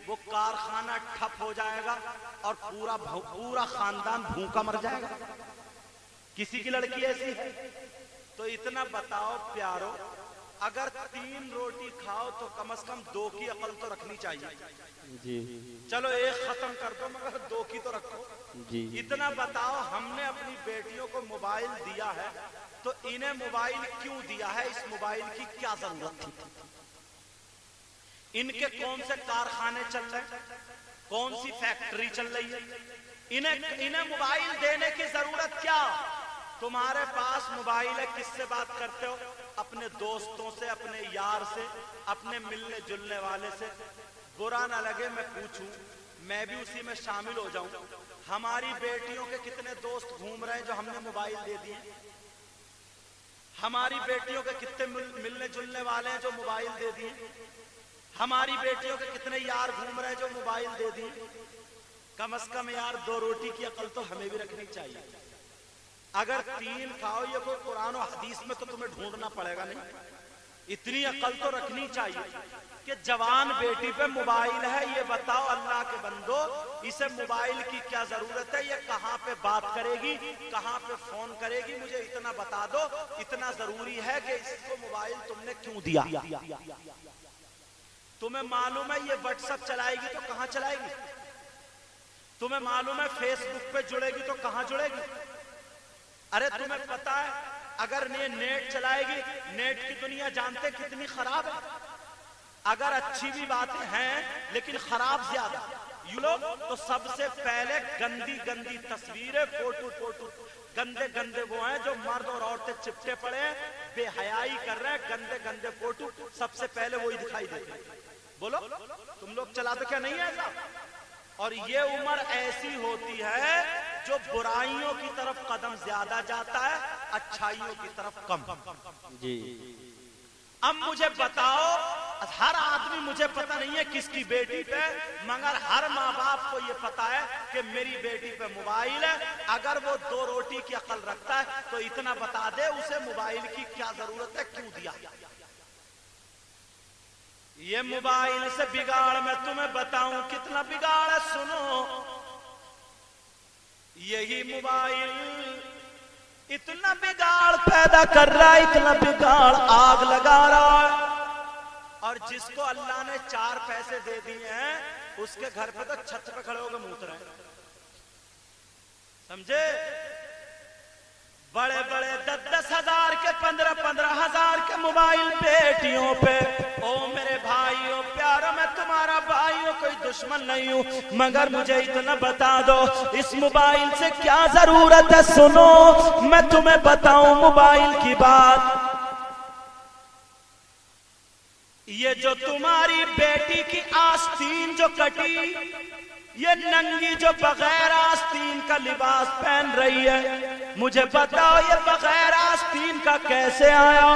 وہ کارخانہ ٹھپ ہو جائے گا, اور پورا خاندان بھوکا مر جائے گا. کسی کی لڑکی ایسی ہے؟ تو اتنا بتاؤ پیارو, اگر 3 روٹی کھاؤ تو کم از کم 2 کی عقل تو رکھنی چاہیے جی. چلو 1 ختم کر دو مگر 2 کی تو رکھو جی. اتنا بتاؤ, ہم نے اپنی بیٹیوں کو موبائل دیا ہے تو انہیں موبائل کیوں دیا ہے؟ اس موبائل کی کیا ضرورت تھی؟ ان کے کون سے کارخانے چل رہے ہیں, کون سی فیکٹری چل رہی ہے؟ انہیں موبائل دینے کی ضرورت کیا؟ تمہارے پاس موبائل ہے, کس سے بات کرتے ہو؟ اپنے دوستوں سے, اپنے یار سے, اپنے ملنے جلنے والے سے. برا نہ لگے میں پوچھوں, میں بھی اسی میں شامل ہو جاؤں, ہماری بیٹیوں کے کتنے دوست گھوم رہے ہیں جو ہم نے موبائل دے دیے؟ ہماری بیٹیوں کے کتنے ملنے جلنے والے ہیں جو موبائل دے دیے؟ ہماری بیٹیوں کے کتنے یار گھوم رہے ہیں جو موبائل دے دیے؟ کم از کم یار 2 روٹی کی عقل تو ہمیں بھی رکھنی چاہیے. اگر 3 کھاؤ, یہ کوئی قرآن و حدیث میں تو تمہیں ڈھونڈنا پڑے گا نہیں, اتنی عقل تو رکھنی چاہیے کہ جوان بیٹی پہ موبائل ہے, یہ بتاؤ اللہ کے بندو, اسے موبائل کی کیا ضرورت ہے؟ یہ کہاں پہ بات کرے گی, کہاں پہ فون کرے گی؟ مجھے اتنا بتا دو, اتنا ضروری ہے کہ اس کو موبائل تم نے کیوں دیا؟ تمہیں معلوم ہے یہ واٹس ایپ چلائے گی تو کہاں چلائے گی؟ تمہیں معلوم ہے فیس بک پہ جڑے گی تو کہاں جڑے گی؟ ارے تمہیں پتا ہے اگر یہ نیٹ چلائے گی، نیٹ کی دنیا جانتے کتنی خراب ہے، اگر اچھی بھی باتیں ہیں لیکن خراب زیادہ، یہ لوگ تو سب سے پہلے گندی گندی تصویریں، فوٹو گندے گندے وہ ہیں جو مرد اور عورتیں چپٹے پڑے ہیں، بے حیائی کر رہے ہیں، گندے گندے فوٹو سب سے پہلے وہی دکھائی دیتے ہیں۔ بولو تم لوگ چلاتے کیا نہیں ہے ایسا؟ اور یہ عمر ایسی ہوتی ہے جو برائیوں کی طرف قدم زیادہ جاتا ہے، اچھائیوں کی طرف کم۔ جی اب مجھے بتاؤ، ہر آدمی مجھے پتہ نہیں ہے کس کی بیٹی پہ، مگر ہر ماں باپ کو یہ پتا ہے کہ میری بیٹی پہ موبائل ہے، اگر وہ 2 روٹی کی عقل رکھتا ہے تو اتنا بتا دے اسے موبائل کی کیا ضرورت ہے، کیوں دیا۔ یہ موبائل سے بگاڑ میں تمہیں بتاؤں کتنا بگاڑ ہے، سنو۔ یہی موبائل اتنا بگاڑ پیدا کر رہا ہے، اتنا بگاڑ آگ لگا رہا ہے، اور جس کو اللہ نے 4 پیسے دے دیے ہیں اس کے گھر پہ تو چھت پہ کھڑے ہو کے موت رہے ہیں، سمجھے؟ بڑے بڑے 10-10 ہزار کے 15-15 ہزار کے موبائل بیٹیوں پہ۔ او میرے بھائیوں پیاروں، میں تمہارا بھائیوں کوئی دشمن نہیں ہوں، مگر مجھے اتنا بتا دو اس موبائل سے کیا ضرورت ہے۔ سنو میں تمہیں بتاؤں موبائل کی بات۔ یہ جو تمہاری بیٹی کی آستین جو کٹی، یہ ننگی جو بغیر آستین کا لباس پہن رہی ہے، مجھے بتاؤ یہ بغیر آستین کا کیسے آیا؟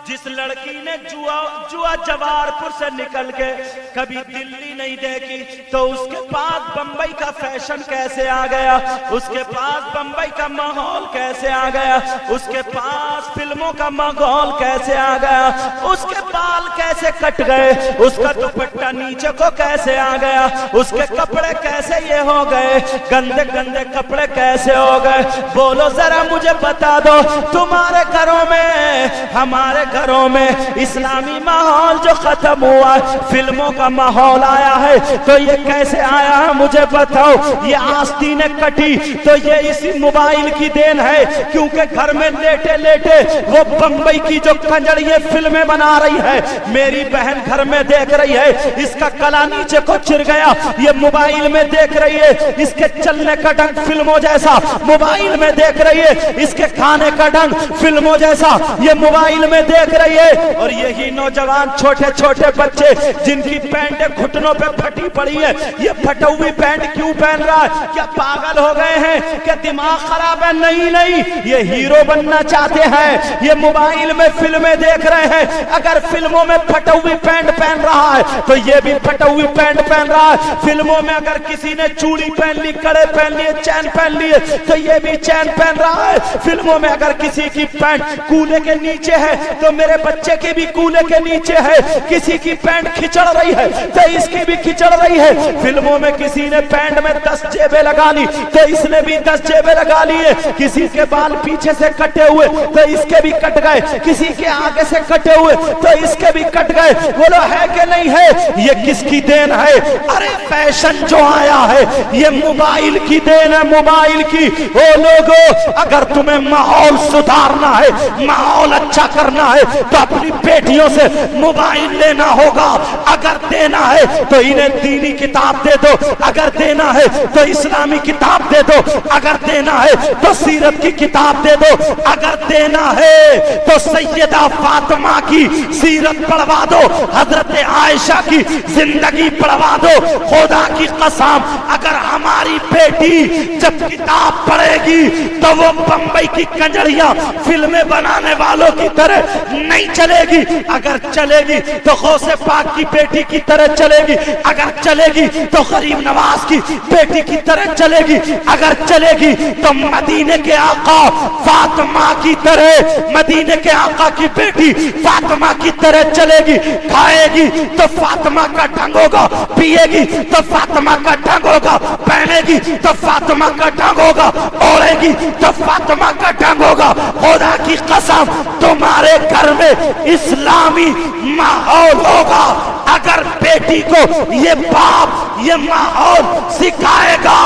جس لڑکی نے جوا جوارپور سے نکل کے کبھی دلی نہیں دیکھی تو اس کے پاس بمبئی کا فیشن کیسے آ گیا، اس کے پاس بمبئی کا ماحول کیسے آ گیا، اس کے پاس فلموں کا ماحول کیسے آ گیا، اس کے بال کیسے کٹ گئے، اس کا دوپٹہ نیچے کو کیسے آ گیا، اس کے کپڑے کیسے یہ ہو گئے، گندے گندے کپڑے کیسے ہو گئے؟ بولو ذرا مجھے بتا دو۔ تمہارے گھروں میں، ہمارے گھروں میں اسلامی ماحول جو ختم ہوا ہے، فلموں کا ماحول آیا ہے، تو یہ کیسے آیا ہے مجھے بتاؤ۔ یہ آستینیں کٹی تو یہ اسی موبائل کی دین ہے، کیونکہ گھر میں لیٹے لیٹے وہ بمبئی کی جو کنجڑیے فلمیں بنا رہی ہے، میری بہن گھر میں دیکھ رہی ہے، اس کا گلا نیچے کو چر گیا، یہ موبائل میں دیکھ رہی ہے، اس کے چلنے کا ڈھنگ فلموں جیسا موبائل میں دیکھ رہی ہے، اس کے کھانے کا ڈھنگ فلموں جیسا یہ موبائل میں دیکھ رہی ہے۔ اور یہی نوجوان چھوٹے چھوٹے بچے جن کی پینٹیں گھٹنوں پہ پھٹی پڑی ہے، یہ پھٹی ہوئی پینٹ کیوں پہن رہا ہے؟ کیا پاگل ہو گئے ہیں؟ کیا دماغ خراب ہے؟ نہیں نہیں، یہ ہیرو بننا چاہتے ہیں، یہ موبائل میں فلمیں دیکھ رہے ہیں، اگر فلموں میں پھٹی ہوئی پینٹ پہن رہا ہے تو یہ بھی پھٹی ہوئی پینٹ پہن رہا ہے، فلموں میں اگر کسی نے چوڑی پہن لی، کڑے پہن لیے، چین پہن لیے تو یہ بھی چین پہن رہا ہے، فلموں میں اگر کسی کی پینٹ کولے کے نیچے ہے تو میرے بچے کی بھی کولے کے نیچے ہے، کسی کی پینٹ کھچڑ رہی ہے تو اس کی بھی کھچڑ رہی ہے، فلموں میں کسی نے پینٹ میں 10 جیبیں لگا لی تو اس نے بھی 10 جیبیں لگا لی ہے، کسی کے بال پیچھے سے کٹے ہوئے تو اس کے بھی کٹ گئے، کسی کے آگے سے کٹے ہوئے تو اس کے بھی کٹ گئے۔ بولو ہے کہ نہیں ہے؟ یہ کس کی دین ہے؟ ارے فیشن جو آیا ہے یہ موبائل کی دین ہے، موبائل کی۔ او لوگو، اگر تمہیں ماحول سدھارنا ہے، ماحول اچھا کرنا ہے تو اپنی بیٹیوں سے موبائل لینا ہوگا۔ اگر دینا ہے تو انہیں دینی کتاب دے دو، اگر دینا ہے تو اسلامی کتاب دے دو، اگر دینا ہے تو سیرت کی کتاب دے دو، اگر دینا ہے تو سیدہ فاطمہ کی سیرت پڑھوا دو، حضرت عائشہ کی زندگی پڑھوا دو۔ خدا کی قسم اگر ہماری بیٹی جب کتاب پڑھے گی تو وہ بمبئی کی کنجڑیاں فلمیں بنانے والوں کی طرح نہیں چلے گی، اگر چلے گی تو غوث پاک کی بیٹی کی طرح چلے گی، اگر چلے گی تو غریب نواز کی بیٹی کی طرح چلے گی، اگر چلے گی تو مدینے کے آقا فاطمہ کی طرح، مدینے کے آقا کی بیٹی فاطمہ کی طرح چلے گی۔ کھائے گی تو فاطمہ کا ڈھنگ ہوگا، پیے گی تو فاطمہ کا ڈھنگ ہوگا، پہنے گی تو فاطمہ کا ڈھنگ ہوگا، اوڑھے گی تو فاطمہ کا ڈھنگ ہوگا۔ خدا کی قسم تمہارے گھر میں اسلامی ماحول ہوگا اگر بیٹی کو یہ باپ یہ ماحول سکھائے گا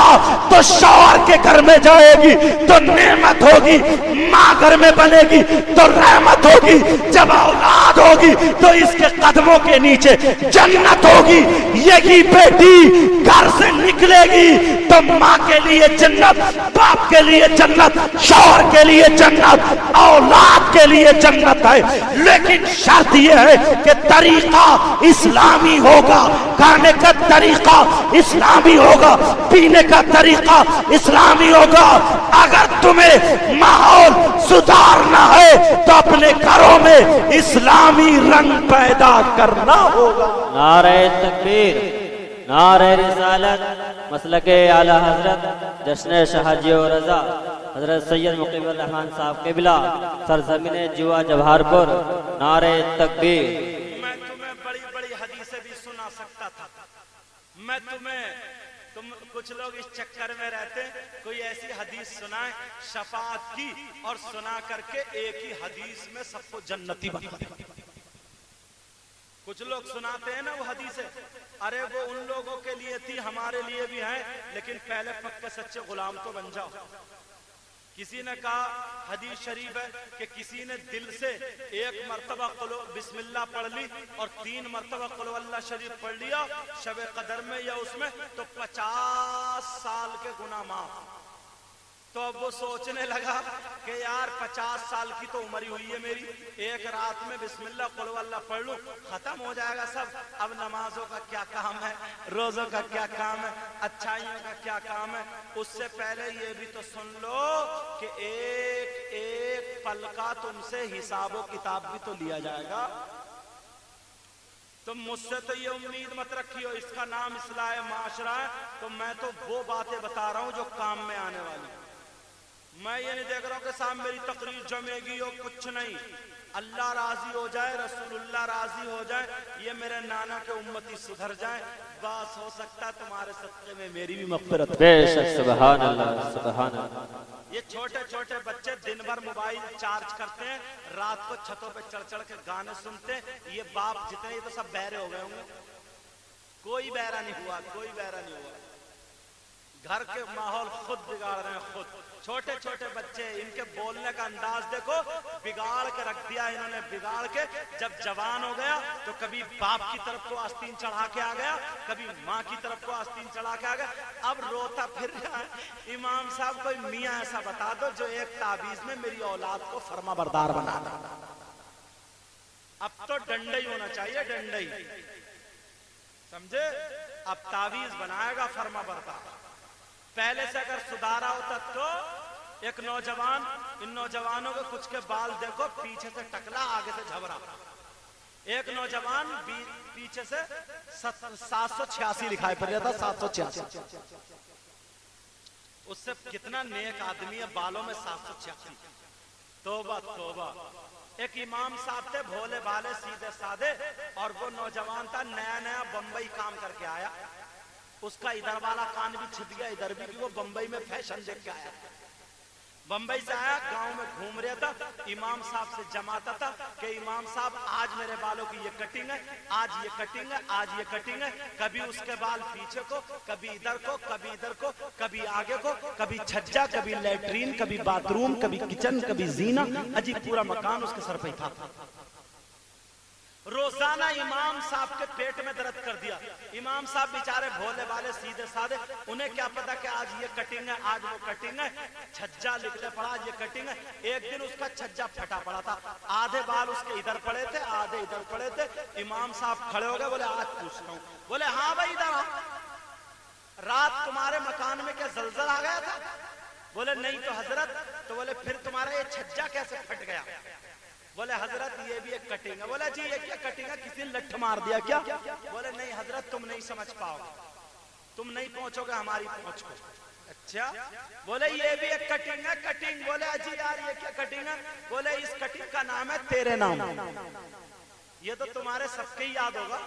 تو شوہر کے گھر میں جائے گی تو نعمت ہوگی، ماں گھر میں بنے گی تو رحمت ہوگی، جب اولاد ہوگی تو اس کے قدموں کے نیچے جنت ہوگی۔ یہی بیٹی گھر سے نکلے گی تو ماں کے لیے جنت، باپ کے لیے جنت، شوہر کے لیے جنت، اولاد کے لیے جنت ہے۔ لیکن شرط یہ ہے کہ طریقہ اسلامی ہوگا، کھانے کا طریقہ اسلامی ہوگا، پینے کا طریقہ اسلامی ہوگا۔ اگر تمہیں ماحول سدھارنا ہے تو اپنے گھروں میں اسلامی رنگ پیدا کرنا ہوگا۔ نعرہ تکبیر، نعرہ رسالت، مسلک اعلی حضرت جشن شہادی و رضا حضرت سید مقیم الرحمن صاحب قبلہ سرزمین جوا جوہر پور، نعرہ تکبیر۔ میں تمہیں بڑی بڑی حدیثیں بھی سنا سکتا تھا، میں تم کچھ لوگ اس چکر میں رہتے ہیں کوئی ایسی حدیث سنائے شفاعت کی اور سنا کر کے ایک ہی حدیث میں سب کو جنتی بنا دے۔ کچھ لوگ سناتے ہیں نا وہ حدیثیں، ارے وہ ان لوگوں کے لیے تھی، ہمارے لیے بھی ہیں، لیکن پہلے پکے سچے غلام تو بن جاؤ۔ کسی نے کہا حدیث شریف ہے کہ کسی نے دل سے ایک مرتبہ بسم اللہ پڑھ لی اور 3 مرتبہ قل اللہ شریف پڑھ لیا شب قدر میں یا اس میں تو 50 سال کے گناہ معاف۔ تو اب وہ سوچنے لگا کہ یار 50 سال کی تو عمر ہی ہوئی ہے میری، ایک رات میں بسم اللہ قل اللہ پڑھ لوں ختم ہو جائے گا سب۔ اب نمازوں کا کیا کام ہے، روزوں کا کیا کام ہے، اچھائیوں کا کیا کام ہے؟ اس سے پہلے یہ بھی تو سن لو کہ ایک ایک پل کا تم سے حساب و کتاب بھی تو لیا جائے گا۔ تم مجھ سے تو یہ امید مت رکھی ہو، اس کا نام اصلاح معاشرہ ہے، تو میں تو وہ باتیں بتا رہا ہوں جو کام میں آنے والی۔ میں یہ نہیں دیکھ رہا ہوں کہ صاحب میری تقریر جمے گی اور کچھ نہیں، اللہ راضی ہو جائے، رسول اللہ راضی ہو جائے، یہ میرے نانا کے امتی سدھر جائیں، بس ہو سکتا ہے تمہارے صدقے میں میری بھی مغفرت۔ بے شک، سبحان اللہ، سبحان اللہ۔ یہ چھوٹے چھوٹے بچے دن بھر موبائل چارج کرتے ہیں، رات کو چھتوں پہ چڑھ چڑھ کے گانے سنتے ہیں، یہ باپ جتنے یہ تو سب بہرے ہو گئے ہوں گے، کوئی بہرا نہیں ہوا، کوئی بہرا نہیں ہوا۔ گھر کے ماحول خود بگاڑ رہے ہیں، خود چھوٹے چھوٹے بچے، ان کے بولنے کا انداز دیکھو، بگاڑ کے رکھ دیا انہوں نے، بگاڑ کے جب جوان ہو گیا تو کبھی باپ کی طرف کو آستین چڑھا کے آ گیا، کبھی ماں کی طرف کو آستین چڑھا کے آ گیا، اب روتا پھر رہا ہے۔ امام صاحب کوئی میاں ایسا بتا دو جو ایک تعویذ میں میری اولاد کو فرما بردار بنا دے۔ اب تو ڈنڈا ہی ہونا چاہیے، ڈنڈا ہی، سمجھے؟ اب تعویذ بنائے گا فرما بردار۔ پہلے سے اگر سدھارا ہوتا تو ایک نوجوان، ان نوجوانوں کے کچھ کے بال دیکھو پیچھے سے ٹکلا آگے سے جھبرا، ایک نوجوان پیچھے سے 786 لکھائی پڑ رہا تھا، 786، اس سے کتنا نیک آدمی ہے، بالوں میں 786۔ توبہ توبہ۔ ایک امام صاحب تھے بھولے بھالے سیدھے سادے، اور وہ نوجوان تھا نیا نیا بمبئی کام کر کے آیا، اس کا ادھر والا کان بھی چھپ گیا ادھر بھی، وہ بمبئی میں فیشن دیکھ کے آیا، بمبئی سے آیا، گاؤں میں گھوم رہا تھا، امام صاحب سے جماتا تھا کہ امام صاحب آج میرے بالوں کی یہ کٹنگ ہے، آج یہ کٹنگ ہے، آج یہ کٹنگ ہے، کبھی اس کے بال پیچھے کو، کبھی ادھر کو، کبھی ادھر کو، کبھی آگے کو، کبھی چھجا، کبھی لیٹرین، کبھی باتھ روم، کبھی کچن، کبھی زینہ، عجیب پورا مکان اس کے سر پہ تھا۔ روزانہ امام صاحب کے پیٹ میں درد کر دیا، امام صاحب بیچارے بھولے والے سیدھے سادے، انہیں کیا پتا کہ آج یہ کٹنگ ہے، آج وہ کٹنگ ہے، چھجا لکھنے پڑا آج یہ کٹنگ ہے۔ ایک دن اس کا چھجا پھٹا پڑا تھا، آدھے بال اس کے ادھر پڑے تھے، آدھے ادھر پڑے تھے، امام صاحب کھڑے ہو گئے، بولے آج پوچھتا ہوں، بولے ہاں بھائی ادھر آ، رات تمہارے مکان میں کیا زلزلہ آ گیا تھا؟ بولے نہیں تو حضرت، تو بولے پھر تمہارا یہ چھجا کیسے پھٹ گیا؟ بولے حضرت یہ بھی ایک کٹنگ ہے۔ بولے جی یہ کیا کٹنگ ہے، کسی نے لٹھ مار دیا کیا؟ بولے نہیں حضرت تم نہیں سمجھ پاؤ گے، تم نہیں پہنچو گے ہماری پہنچ کو۔ اچھا، بولے یہ بھی ایک کٹنگ ہے، کٹنگ۔ بولے اجی یار یہ کیا کٹنگ ہے؟ بولے اس کٹنگ کا نام ہے تیرے نام، یہ تو تمہارے سب کے یاد ہوگا،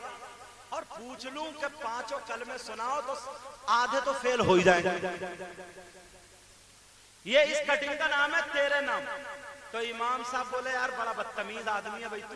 اور پوچھ لوں کہ 5 کلمے سناؤ تو آدھے تو فیل ہو ہی جائیں گے۔ یہ اس کٹنگ کا نام ہے تیرے نام۔ تو امام صاحب بولے یار بڑا بدتمیز آدمی ہے بھائی تو،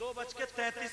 2:33।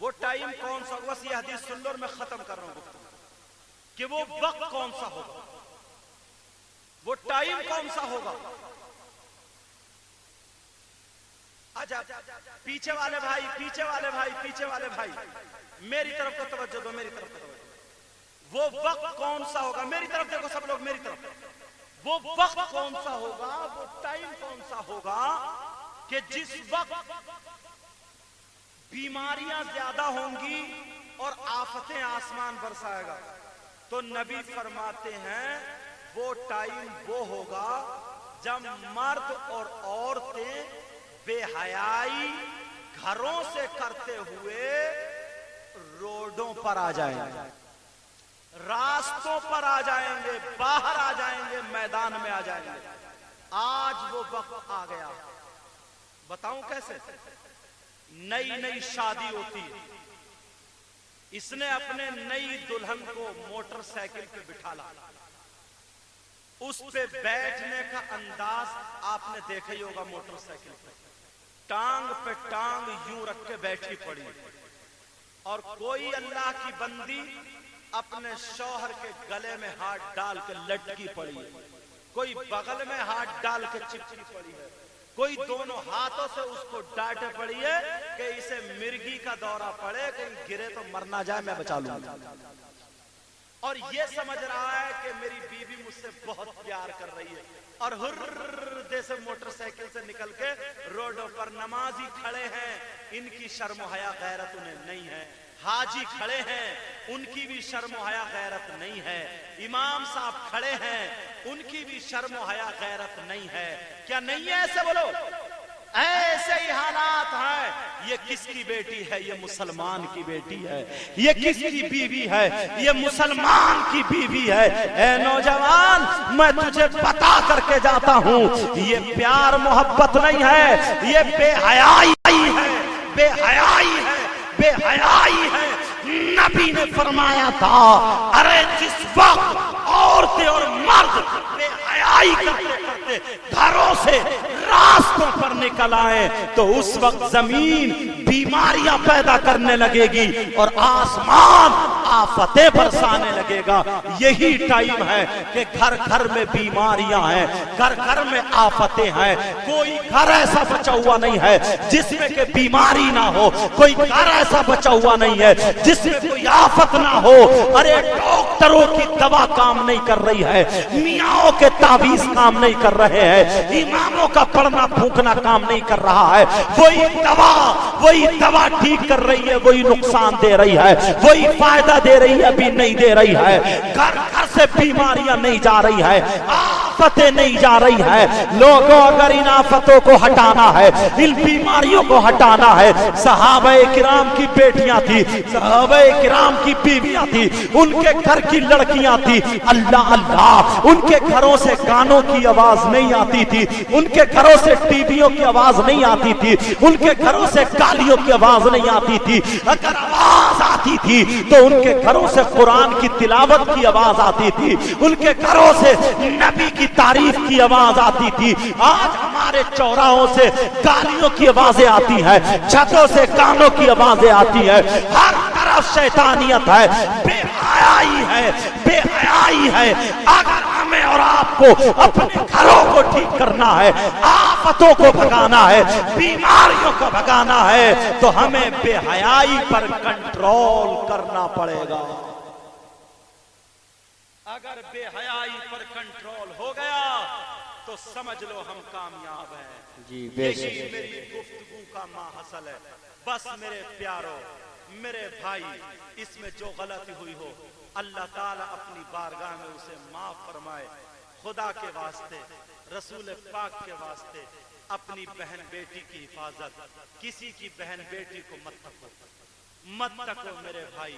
وہ ٹائم کون سا ہوگا؟ یہ حدیث سن لو اور میں ختم کر رہا ہوں گفتگو کہ وہ وقت کون سا ہوگا، وہ ٹائم کون سا ہوگا۔ اچھا پیچھے والے بھائی، پیچھے والے بھائی، پیچھے والے بھائی، میری طرف کو توجہ دو، میری طرف کو توجہ دو۔ وہ وقت کون سا ہوگا؟ میری طرف دیکھو سب لوگ، میری طرف۔ وہ وقت کون سا ہوگا، وہ ٹائم کون سا ہوگا کہ جس وقت بیماریاں زیادہ ہوں گی اور آفتیں آسمان برسائے گا، تو نبی فرماتے ہیں وہ ٹائم وہ ہوگا جب مرد اور عورتیں بے حیائی گھروں سے کرتے ہوئے روڈوں پر آ جائیں گے، راستوں پر آ جائیں گے، باہر آ جائیں گے، میدان میں آ جائیں گے۔ آج وہ وقت آ گیا، بتاؤں کیسے؟ نئی نئی شادی ہوتی ہے، اس نے اپنے نئی دلہن کو موٹر سائیکل پہ بٹھا لا، اس پہ بیٹھنے کا انداز آپ نے دیکھا ہی ہوگا، موٹر سائیکل پہ ٹانگ پہ ٹانگ یوں رکھ کے بیٹھی پڑی، اور کوئی اللہ کی بندی اپنے شوہر کے گلے میں ہاتھ ڈال کے لٹکی پڑی ہے، کوئی بغل میں ہاتھ ڈال کے چپکی پڑی ہے، کوئی دونوں ہاتھوں سے اس کو ڈانٹے پڑی ہے کہ اسے مرگی کا دورہ پڑے، کہیں گرے تو مر نہ جائے، میں بچا لوں گا، اور یہ سمجھ رہا ہے کہ میری بیوی مجھ سے بہت پیار کر رہی ہے، اور ہردے سے موٹر سائیکل سے نکل کے روڈوں پر نمازی کھڑے ہیں، ان کی شرم و حیا غیرت انہیں نہیں ہے، حاجی کھڑے ہیں، ان کی بھی شرم و حیا غیرت نہیں ہے، امام صاحب کھڑے ہیں، ان کی بھی شرم و حیا غیرت نہیں ہے۔ کیا نہیں ہے؟ ایسے بولو، ایسے ہی حالات ہیں۔ یہ کس کی بیٹی ہے؟ یہ مسلمان کی بیٹی ہے۔ یہ کس کی بیوی ہے؟ یہ مسلمان کی بیوی ہے۔ اے نوجوان، میں تجھے بتا کر کے جاتا ہوں، یہ پیار محبت نہیں ہے، یہ بے حیائی ہے، بے حیائی ہے، بے حیائی ہے۔ نبی نے فرمایا تھا، ارے جس وقت عورتیں اور مرد بے حیائی کرتے کرتے گھروں سے راستوں پر نکل آئے تو اس وقت زمین بیماریاں پیدا کرنے لگے گی اور آسمان آفتیں برسانے لگے گا۔ یہی ٹائم ہے کہ گھر گھر میں بیماریاں ہیں، گھر گھر میں آفتیں ہیں۔ کوئی گھر ایسا بچا ہوا نہیں ہے جس میں کہ بیماری نہ ہو، کوئی گھر ایسا بچا ہوا نہیں ہے جس میں کوئی آفت نہ ہو۔ ارے ڈاکٹروں کی دوا کام نہیں کر رہی ہے، میاں کے تعویذ کام نہیں کر رہے ہیں، اماموں کا پڑھنا پھونکنا کام نہیں کر رہا ہے۔ وہی دوا ٹھیک کر رہی ہے، وہی نقصان دے رہی ہے، وہی فائدہ دے رہی ہے، ابھی نہیں دے رہی ہے۔ گھر گھر سے بیماریاں نہیں جا رہی ہے، آفتیں نہیں جا رہی ہے۔ لوگوں اگر ان آفتوں کو ہٹانا ہے، ان بیماریوں کو ہٹانا ہے، صحابہ کرام کی بیٹیاں تھی، صحابہ کرام کی بیویاں تھی، ان کے گھر کی لڑکیاں تھی، اللہ اللہ، ان کے گھروں سے گانوں کی آواز نہیں آتی تھی، ان کے گھروں سے ٹی ویوں کی آواز نہیں آتی تھی، ان کے گھروں سے گالیوں کی آواز نہیں آتی تھی۔ اگر آواز آتی تھی تو ان کے گھروں سے قرآن کی تلاوت کی آواز آتی تھی، ان کے گھروں سے نبی کی تعریف کی آواز آتی تھی۔ آج ہمارے چوراہوں سے گالیوں کی آوازیں آتی ہیں، چھتوں سے گانوں کی آوازیں آتی ہیں، ہر طرف شیطانیت ہے، بے حیائی ہے، بے حیائی ہے۔ اگر ہمیں اور آپ کو اپنے گھروں کو ٹھیک کرنا ہے، آفتوں کو بھگانا ہے، بیماریوں کو بھگانا ہے، تو ہمیں بے حیائی پر کنٹرول کرنا پڑے گا۔ اگر بے حیائی پر کنٹرول ہو گیا تو سمجھ لو ہم کامیاب ہیں۔ جی بے شک۔ یہی میری گفتگو کا ماحصل ہے۔ بس میرے پیارو، میرے بھائی، اس میں جو غلطی ہوئی ہو اللہ تعالیٰ اپنی بارگاہ میں اسے معاف فرمائے۔ خدا کے واسطے، رسول پاک کے واسطے اپنی بہن بیٹی کی حفاظت، کسی کی بہن بیٹی کو مت تکو، مت تکو میرے بھائی۔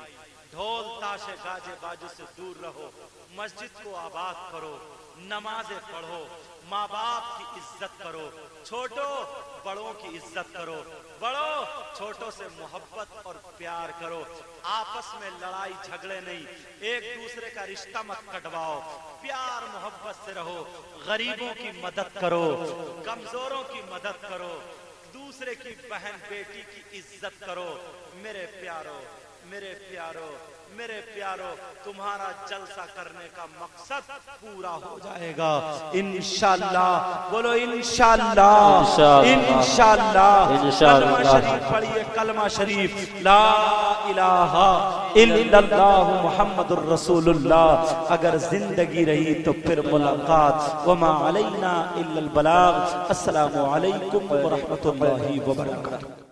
ڈھول تاشے گاجے باجو سے دور رہو، مسجد کو آباد کرو، نمازیں پڑھو، ماں باپ کی عزت کرو، چھوٹو بڑوں کی عزت کرو، بڑوں چھوٹوں سے محبت اور پیار کرو، آپس میں لڑائی جھگڑے نہیں، ایک دوسرے کا رشتہ مت کٹواؤ، پیار محبت سے رہو، غریبوں کی مدد کرو، کمزوروں کی مدد کرو، دوسرے دوسرے کی بہن بیٹی کی عزت کرو. میرے پیارو میرے پیارو میرے پیارو تمہارا جلسہ کرنے کا مقصد پورا ہو جائے گا انشاءاللہ. بولو انشاءاللہ انشاءاللہ. کلمہ شریف پڑھیے, کلمہ شریف لا الہ الا اللہ محمد الرسول اللہ. اگر زندگی رہی تو پھر ملاقات. وما علینا الا البلاغ. السلام علیکم ورحمۃ اللہ وبرکاتہ.